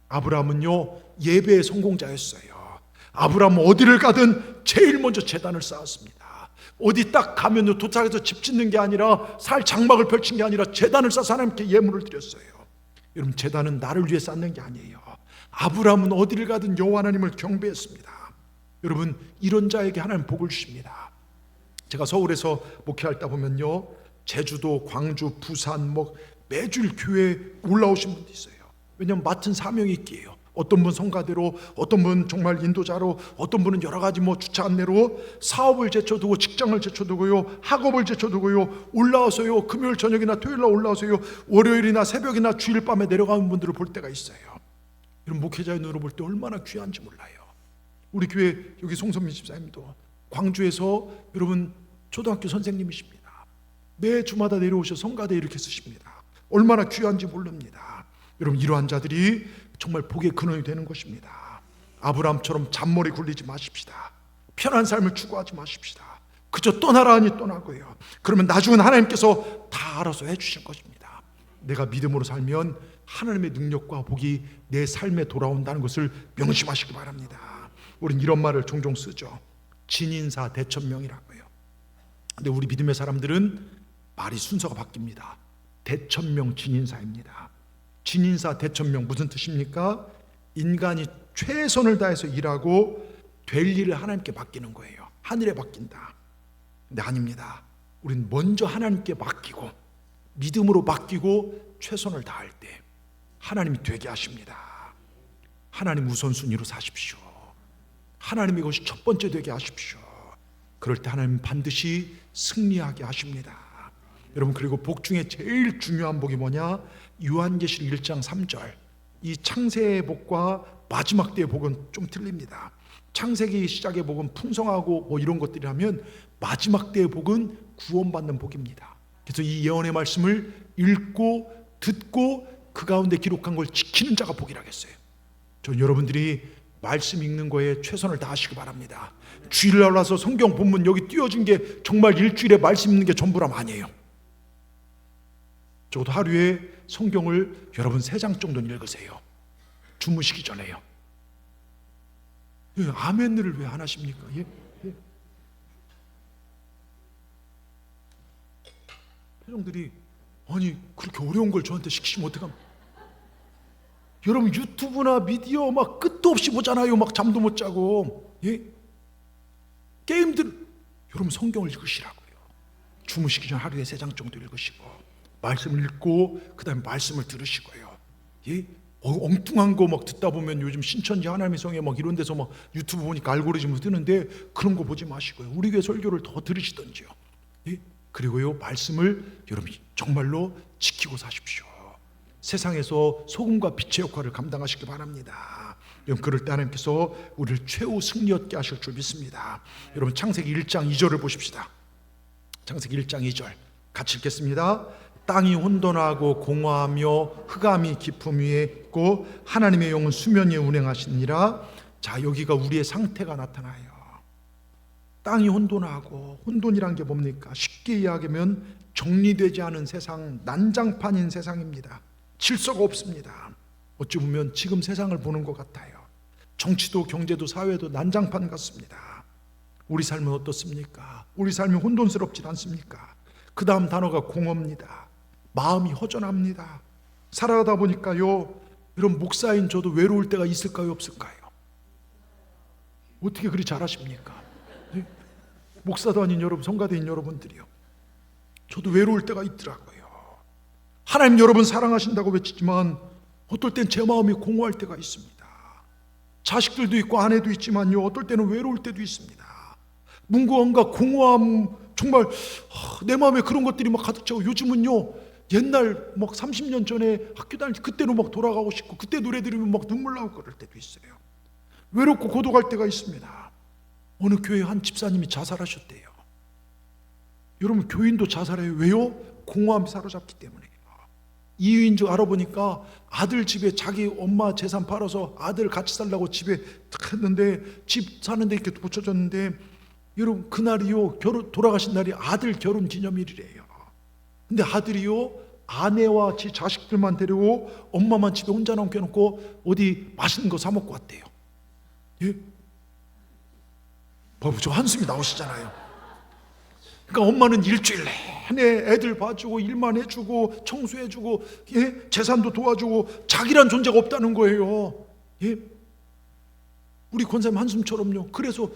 아브라함은요 예배의 성공자였어요. 아브라함은 어디를 가든 제일 먼저 제단을 쌓았습니다. 어디 딱 가면 도착해서 집 짓는 게 아니라 살 장막을 펼친 게 아니라 제단을 쌓아서 하나님께 예물을 드렸어요. 여러분, 제단은 나를 위해 쌓는 게 아니에요. 아브라함은 어디를 가든 여호와 하나님을 경배했습니다. 여러분, 이런 자에게 하나님 복을 주십니다. 제가 서울에서 목회할 때 보면요, 제주도, 광주, 부산 매주일 교회에 올라오신 분도 있어요. 왜냐하면 맡은 사명이 있기에요. 어떤 분 성가대로, 어떤 분 정말 인도자로, 어떤 분은 여러 가지 주차 안내로 사업을 제쳐두고, 직장을 제쳐두고요, 학업을 제쳐두고요, 올라와서요, 금요일 저녁이나 토요일날 올라와서요, 월요일이나 새벽이나 주일 밤에 내려가는 분들을 볼 때가 있어요. 이런 목회자의 눈으로 볼 때 얼마나 귀한지 몰라요. 우리 교회 여기 송선민 집사님도 광주에서 여러분 초등학교 선생님이십니다. 매 주마다 내려오셔 성가대 이렇게 쓰십니다. 얼마나 귀한지 모릅니다. 여러분, 이러한 자들이 정말 복의 근원이 되는 것입니다. 아브라함처럼 잔머리 굴리지 마십시다. 편한 삶을 추구하지 마십시다. 그저 떠나라 하니 떠나고요. 그러면 나중은 하나님께서 다 알아서 해주실 것입니다. 내가 믿음으로 살면 하나님의 능력과 복이 내 삶에 돌아온다는 것을 명심하시기 바랍니다. 우린 이런 말을 종종 쓰죠. 진인사 대천명이라고요. 근데 우리 믿음의 사람들은 말이 순서가 바뀝니다. 대천명 진인사입니다. 진인사 대천명 무슨 뜻입니까? 인간이 최선을 다해서 일하고 될 일을 하나님께 맡기는 거예요. 하늘에 맡긴다. 근데 아닙니다. 우린 먼저 하나님께 맡기고 믿음으로 맡기고 최선을 다할 때 하나님이 되게 하십니다. 하나님 우선순위로 사십시오. 하나님이 것이 첫 번째 되게 하십시오. 그럴 때 하나님 반드시 승리하게 하십니다. 여러분, 그리고 복 중에 제일 중요한 복이 뭐냐? 요한계시록 1장 3절. 이 창세의 복과 마지막 때의 복은 좀 틀립니다. 창세기 시작의 복은 풍성하고 뭐 이런 것들이라면 마지막 때의 복은 구원받는 복입니다. 그래서 이 예언의 말씀을 읽고 듣고 그 가운데 기록한 걸 지키는 자가 복이라겠어요. 전 여러분들이 말씀 읽는 거에 최선을 다하시기 바랍니다. 주일날 와서 성경 본문 여기 띄워준 게 정말 일주일에 말씀 읽는 게 전부람 아니에요. 적어도 하루에 성경을 여러분 3장 정도는 읽으세요. 주무시기 전에요. 아멘을 왜 안 하십니까? 예? 예. 회장들이 아니 그렇게 어려운 걸 저한테 시키시면 어떡합니까? 여러분 유튜브나 미디어 막 끝도 없이 보잖아요. 막 잠도 못 자고. 예? 게임들. 여러분 성경을 읽으시라고요. 주무시기 전 하루에 3장 정도 읽으시고 말씀을 읽고 그 다음에 말씀을 들으시고요. 예? 엉뚱한 거 막 듣다 보면 요즘 신천지 하나님의 성에 막 이런 데서 막 유튜브 보니까 알고리즘을 뜨는데 그런 거 보지 마시고요. 우리 교회 설교를 더 들으시던지요. 예? 그리고요 말씀을 여러분 정말로 지키고 사십시오. 세상에서 소금과 빛의 역할을 감당하시기 바랍니다. 여러분 그럴 때 하나님께서 우리를 최후 승리 얻게 하실 줄 믿습니다. 여러분 창세기 1장 2절을 보십시다. 창세기 1장 2절 같이 읽겠습니다. 땅이 혼돈하고 공허하며 흑암이 깊음 위에 있고 하나님의 영은 수면 위에 운행하시니라. 자, 여기가 우리의 상태가 나타나요. 땅이 혼돈하고, 혼돈이란 게 뭡니까? 쉽게 이야기하면 정리되지 않은 세상, 난장판인 세상입니다. 질서가 없습니다. 어찌 보면 지금 세상을 보는 것 같아요. 정치도 경제도 사회도 난장판 같습니다. 우리 삶은 어떻습니까? 우리 삶이 혼돈스럽지 않습니까? 그 다음 단어가 공허입니다. 마음이 허전합니다. 살아가다 보니까요, 이런 목사인 저도 외로울 때가 있을까요, 없을까요? 어떻게 그리 잘하십니까? 네? 목사도 아닌 여러분, 성가대인 여러분들이요, 저도 외로울 때가 있더라고요. 하나님 여러분 사랑하신다고 외치지만 어떨 땐 제 마음이 공허할 때가 있습니다. 자식들도 있고 아내도 있지만요, 어떨 때는 외로울 때도 있습니다. 무언가 공허함, 정말 내 마음에 그런 것들이 막 가득 차고, 요즘은요 옛날 막 30년 전에 학교 다닐 때 그때로 막 돌아가고 싶고 그때 노래 들으면 막 눈물 나고 그럴 때도 있어요. 외롭고 고독할 때가 있습니다. 어느 교회 한 집사님이 자살하셨대요. 여러분 교인도 자살해요. 왜요? 공허함이 사로잡기 때문에요. 이유인 줄 알아보니까 아들 집에 자기 엄마 재산 팔아서 아들 같이 살라고 집에 탁 했는데, 집 사는데 이렇게 붙여줬는데, 여러분 그날이요 돌아가신 날이 아들 결혼 기념일이래요. 근데 아들이요 아내와 지 자식들만 데리고 엄마만 집에 혼자 남겨놓고 어디 맛있는 거 사 먹고 왔대요. 예? 저 한숨이 나오시잖아요. 그러니까 엄마는 일주일 내내 애들 봐주고 일만 해주고 청소해주고, 예? 재산도 도와주고 자기란 존재가 없다는 거예요. 예? 우리 권사님 한숨처럼요. 그래서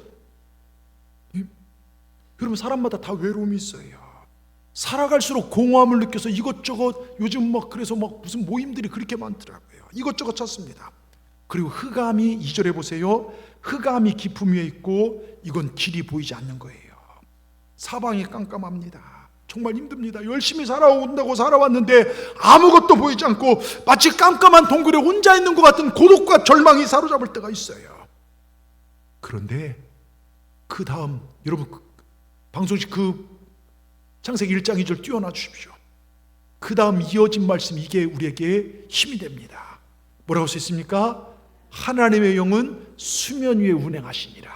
여러분 사람마다 다 외로움이 있어요. 살아갈수록 공허함을 느껴서 이것저것, 요즘 막 그래서 막 무슨 모임들이 그렇게 많더라고요. 이것저것 찾습니다. 그리고 흑암이, 2절에 보세요. 흑암이 깊음 위에 있고 이건 길이 보이지 않는 거예요. 사방이 깜깜합니다. 정말 힘듭니다. 열심히 살아온다고 살아왔는데 아무것도 보이지 않고 마치 깜깜한 동굴에 혼자 있는 것 같은 고독과 절망이 사로잡을 때가 있어요. 그런데 그 다음 여러분 방송식 그 창세기 1장 2절 띄워놔 주십시오. 그 다음 이어진 말씀, 이게 우리에게 힘이 됩니다. 뭐라고 써 있습니까? 하나님의 영은 수면 위에 운행하시니라.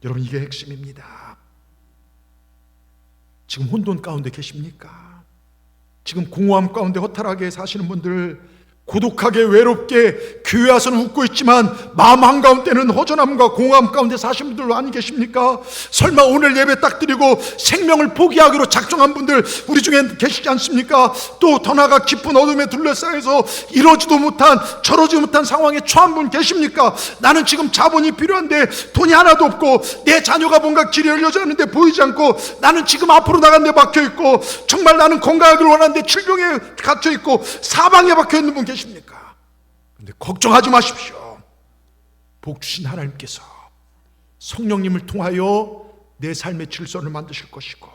여러분 이게 핵심입니다. 지금 혼돈 가운데 계십니까? 지금 공허함 가운데 허탈하게 사시는 분들, 고독하게 외롭게 교회 와서는 웃고 있지만 마음 한가운데는 허전함과 공허함 가운데 사신 분들 아니 계십니까? 설마 오늘 예배 딱 드리고 생명을 포기하기로 작정한 분들 우리 중에 계시지 않습니까? 또 더 나아가 깊은 어둠에 둘러싸여서 이러지도 못한 저러지 못한 상황에 처한 분 계십니까? 나는 지금 자본이 필요한데 돈이 하나도 없고 내 자녀가 뭔가 길이 열려져 있는데 보이지 않고 나는 지금 앞으로 나가는데 막혀있고 정말 나는 건강하길 원하는데 질병에 갇혀있고 사방에 박혀있는 분 계십니까? 그런데 걱정하지 마십시오. 복 주신 하나님께서 성령님을 통하여 내 삶의 질서를 만드실 것이고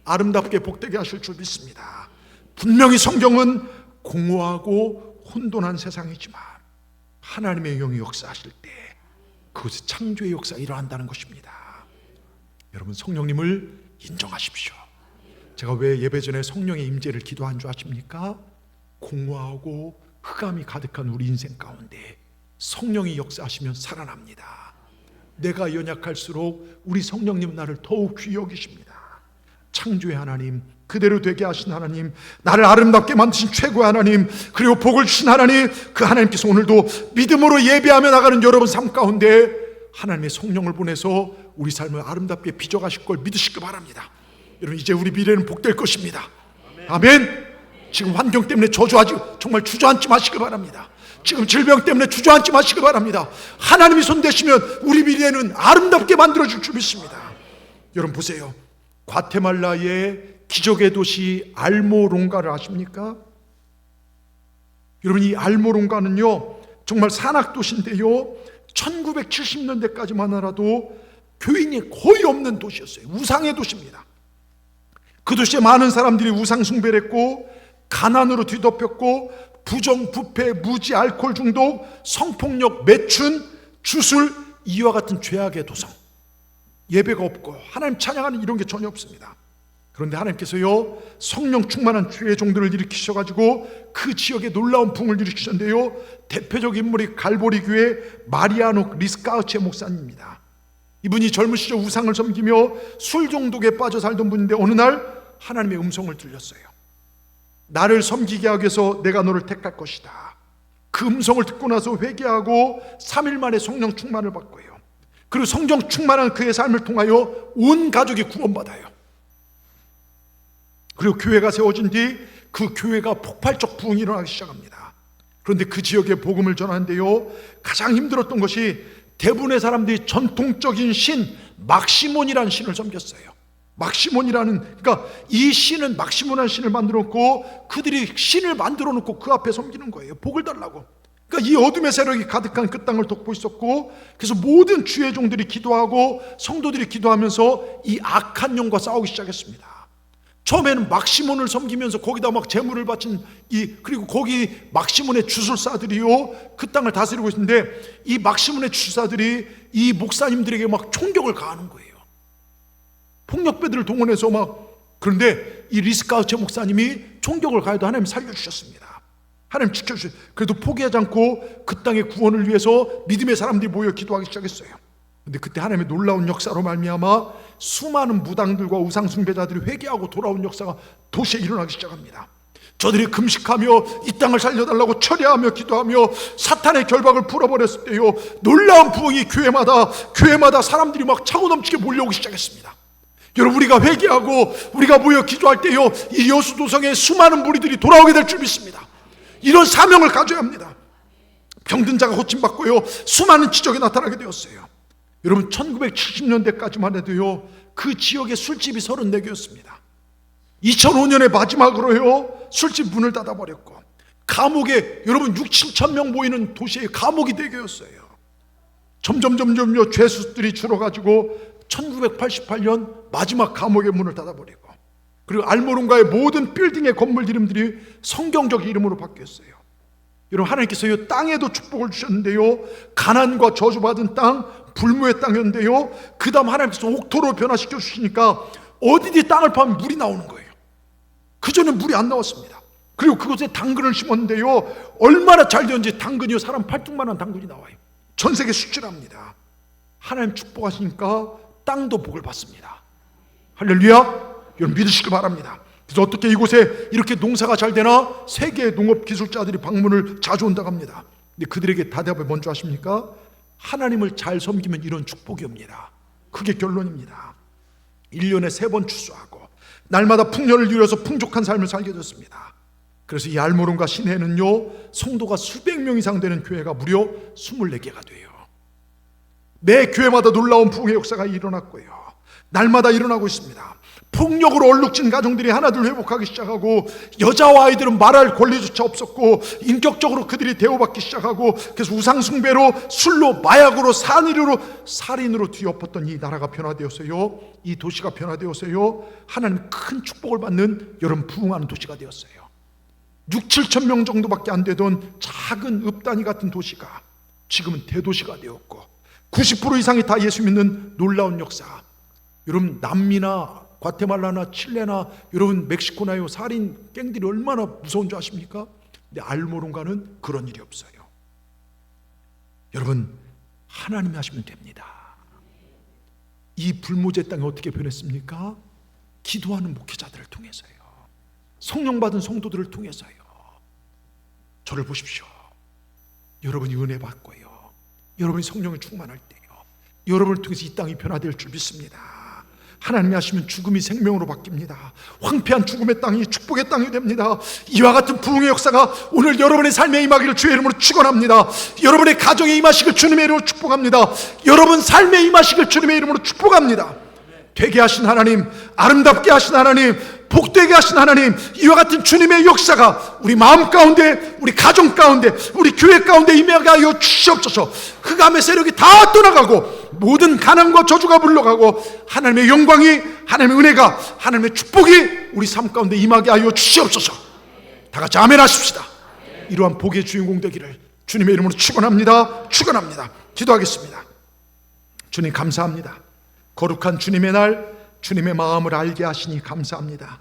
아름답게 복되게 하실 줄 믿습니다. 분명히 성경은 공허하고 혼돈한 세상이지만 하나님의 영이 역사하실 때 그것이 창조의 역사가 일어난다는 것입니다. 여러분 성령님을 인정하십시오. 제가 왜 예배 전에 성령의 임재를 기도한 줄 아십니까? 공허하고 흑암이 가득한 우리 인생 가운데 성령이 역사하시면 살아납니다. 내가 연약할수록 우리 성령님 나를 더욱 귀히 여기십니다. 창조의 하나님, 그대로 되게 하신 하나님, 나를 아름답게 만드신 최고의 하나님, 그리고 복을 주신 하나님, 그 하나님께서 오늘도 믿음으로 예배하며 나가는 여러분 삶 가운데 하나님의 성령을 보내서 우리 삶을 아름답게 빚어가실 걸 믿으시기 바랍니다. 여러분 이제 우리 미래는 복될 것입니다. 아멘. 지금 환경 때문에 저주하지 정말 주저앉지 마시기 바랍니다. 지금 질병 때문에 주저앉지 마시기 바랍니다. 하나님이 손대시면 우리 미래는 아름답게 만들어줄 줄 믿습니다. 여러분 보세요. 과테말라의 기적의 도시 알모롱가를 아십니까? 여러분 이 알모롱가는요 정말 산악도시인데요 1970년대까지만 하더라도 교인이 거의 없는 도시였어요. 우상의 도시입니다. 그 도시에 많은 사람들이 우상 숭배를 했고 가난으로 뒤덮였고 부정, 부패, 무지, 알코올 중독, 성폭력, 매춘, 주술 이와 같은 죄악의 도성, 예배가 없고 하나님 찬양하는 이런 게 전혀 없습니다. 그런데 하나님께서요 성령 충만한 주의 종들을 일으키셔가지고 그 지역에 놀라운 부흥을 일으키셨는데요 대표적인 인물이 갈보리 교회 마리아노 리스카우체 목사님입니다. 이분이 젊은 시절 우상을 섬기며 술 중독에 빠져 살던 분인데 어느 날 하나님의 음성을 들렸어요. 나를 섬기게 하기 위해서 내가 너를 택할 것이다. 그 음성을 듣고 나서 회개하고 3일 만에 성령 충만을 받고요. 그리고 성령 충만한 그의 삶을 통하여 온 가족이 구원받아요. 그리고 교회가 세워진 뒤 그 교회가 폭발적 부흥이 일어나기 시작합니다. 그런데 그 지역에 복음을 전하는데요 가장 힘들었던 것이 대부분의 사람들이 전통적인 신 막시몬이라는 신을 섬겼어요. 막시몬이라는, 그러니까 이 신은 막시몬이라는 신을 만들어 놓고 그들이 신을 만들어 놓고 그 앞에 섬기는 거예요. 복을 달라고. 그러니까 이 어둠의 세력이 가득한 그 땅을 덮고 있었고, 그래서 모든 주의 종들이 기도하고 성도들이 기도하면서 이 악한 영과 싸우기 시작했습니다. 처음에는 막시몬을 섬기면서 거기다 막 재물을 바친 그리고 거기 막시몬의 주술사들이요 그 땅을 다스리고 있는데, 이 막시몬의 주술사들이 이 목사님들에게 막 총격을 가하는 거예요. 폭력배들을 동원해서 막. 그런데 이 리스카우체 목사님이 총격을 가해도 하나님 살려주셨습니다. 하나님 지켜주셨어요. 그래도 포기하지 않고 그 땅의 구원을 위해서 믿음의 사람들이 모여 기도하기 시작했어요. 근데 그때 하나님의 놀라운 역사로 말미암아 수많은 무당들과 우상 숭배자들이 회개하고 돌아온 역사가 도시에 일어나기 시작합니다. 저들이 금식하며 이 땅을 살려달라고 철야하며 기도하며 사탄의 결박을 풀어버렸을 때요 놀라운 부흥이 교회마다 사람들이 막 차고 넘치게 몰려오기 시작했습니다. 여러분, 우리가 회개하고 우리가 모여 기도할 때요 이 여수도성에 수많은 무리들이 돌아오게 될 줄 믿습니다. 이런 사명을 가져야 합니다. 병든 자가 고침받고요 수많은 기적이 나타나게 되었어요. 여러분, 1970년대까지만 해도요 그 지역에 술집이 34개였습니다. 2005년에 마지막으로요 술집 문을 닫아버렸고, 감옥에 여러분 6-7천 명 모이는 도시에 감옥이 4개였어요. 점점 죄수들이 줄어가지고 1988년 마지막 감옥의 문을 닫아버리고, 그리고 알모론가의 모든 빌딩의 건물 이름들이 성경적 이름으로 바뀌었어요. 여러분, 하나님께서 이 땅에도 축복을 주셨는데요 가난과 저주받은 땅, 불무의 땅이었는데요 그 다음 하나님께서 옥토로 변화시켜 주시니까 어디든지 땅을 파면 물이 나오는 거예요. 그전엔 물이 안 나왔습니다. 그리고 그곳에 당근을 심었는데요 얼마나 잘 되었는지 당근이요 사람 팔뚝만한 당근이 나와요. 전 세계 수출합니다. 하나님 축복하시니까 땅도 복을 받습니다. 할렐루야. 여러분, 믿으시기 바랍니다. 그래서 어떻게 이곳에 이렇게 농사가 잘 되나? 세계의 농업 기술자들이 방문을 자주 온다고 합니다. 근데 그들에게 대답을 먼저 하십니까? 하나님을 잘 섬기면 이런 축복이 옵니다. 그게 결론입니다. 1년에 3번 추수하고 날마다 풍년을 누려서 풍족한 삶을 살게 됐습니다. 그래서 이 알모론과 시내에는요, 성도가 수백 명 이상 되는 교회가 무려 24개가 돼요. 매 교회마다 놀라운 부흥의 역사가 일어났고요, 날마다 일어나고 있습니다. 폭력으로 얼룩진 가정들이 하나둘 회복하기 시작하고, 여자와 아이들은 말할 권리조차 없었고 인격적으로 그들이 대우받기 시작하고, 그래서 우상숭배로, 술로, 마약으로, 살인으로 뒤엎었던 이 나라가 변화되었어요. 이 도시가 변화되었어요. 하나님 큰 축복을 받는 여러분 부흥하는 도시가 되었어요. 6, 7천 명 정도밖에 안 되던 작은 읍단위 같은 도시가 지금은 대도시가 되었고 90% 이상이 다 예수 믿는 놀라운 역사. 여러분 남미나 과테말라나 칠레나 여러분 멕시코나요, 살인 갱들이 얼마나 무서운 줄 아십니까? 근데 알모론가는 그런 일이 없어요. 여러분 하나님이 하시면 됩니다. 이 불모제 땅이 어떻게 변했습니까? 기도하는 목회자들을 통해서요, 성령 받은 성도들을 통해서요. 저를 보십시오. 여러분이 은혜 받고요, 여러분이 성령에 충만할 때요, 여러분을 통해서 이 땅이 변화될 줄 믿습니다. 하나님이 하시면 죽음이 생명으로 바뀝니다. 황폐한 죽음의 땅이 축복의 땅이 됩니다. 이와 같은 부흥의 역사가 오늘 여러분의 삶에 임하기를 주의 이름으로 축원합니다. 여러분의 가정에 임하시길 주님의 이름으로 축복합니다. 여러분 삶에 임하시길 주님의 이름으로 축복합니다. 되게 하신 하나님, 아름답게 하신 하나님, 복되게 하신 하나님, 이와 같은 주님의 역사가 우리 마음 가운데, 우리 가정 가운데, 우리 교회 가운데 임하게 하여 주시옵소서. 흑암의 세력이 다 떠나가고 모든 가난과 저주가 물러가고 하나님의 영광이, 하나님의 은혜가, 하나님의 축복이 우리 삶 가운데 임하게 하여 주시옵소서. 다 같이 아멘 하십시다. 이러한 복의 주인공 되기를 주님의 이름으로 축원합니다. 축원합니다. 기도하겠습니다. 주님 감사합니다. 거룩한 주님의 날, 주님의 마음을 알게 하시니 감사합니다.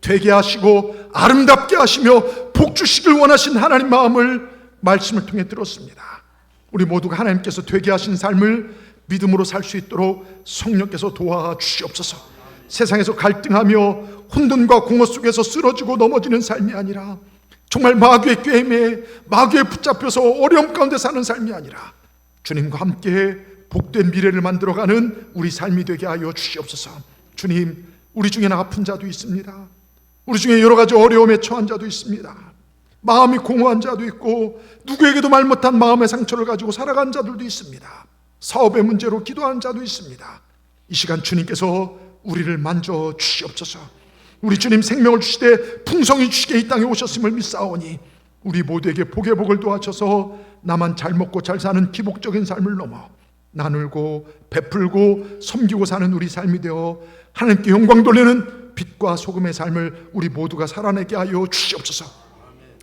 되게 하시고 아름답게 하시며 복 주시길 원하신 하나님 마음을 말씀을 통해 들었습니다. 우리 모두가 하나님께서 되게 하신 삶을 믿음으로 살 수 있도록 성령께서 도와주시옵소서. 세상에서 갈등하며 혼돈과 공허 속에서 쓰러지고 넘어지는 삶이 아니라, 정말 마귀의 꾀임에 마귀에 붙잡혀서 어려움 가운데 사는 삶이 아니라 주님과 함께 복된 미래를 만들어가는 우리 삶이 되게 하여 주시옵소서. 주님, 우리 중에는 아픈 자도 있습니다. 우리 중에 여러 가지 어려움에 처한 자도 있습니다. 마음이 공허한 자도 있고 누구에게도 말 못한 마음의 상처를 가지고 살아간 자들도 있습니다. 사업의 문제로 기도하는 자도 있습니다. 이 시간 주님께서 우리를 만져 주시옵소서. 우리 주님 생명을 주시되 풍성히 주시게 이 땅에 오셨음을 믿사오니 우리 모두에게 복의 복을 도와셔서 나만 잘 먹고 잘 사는 기복적인 삶을 넘어 나누고 베풀고 섬기고 사는 우리 삶이 되어 하나님께 영광 돌리는 빛과 소금의 삶을 우리 모두가 살아내게 하여 주시옵소서.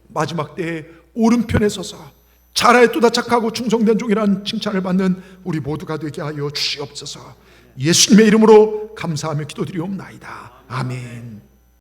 마지막 때에 오른편에 서서 잘하였도다 착하고 충성된 종이라는 칭찬을 받는 우리 모두가 되게 하여 주시옵소서. 예수님의 이름으로 감사하며 기도드리옵나이다. 아멘.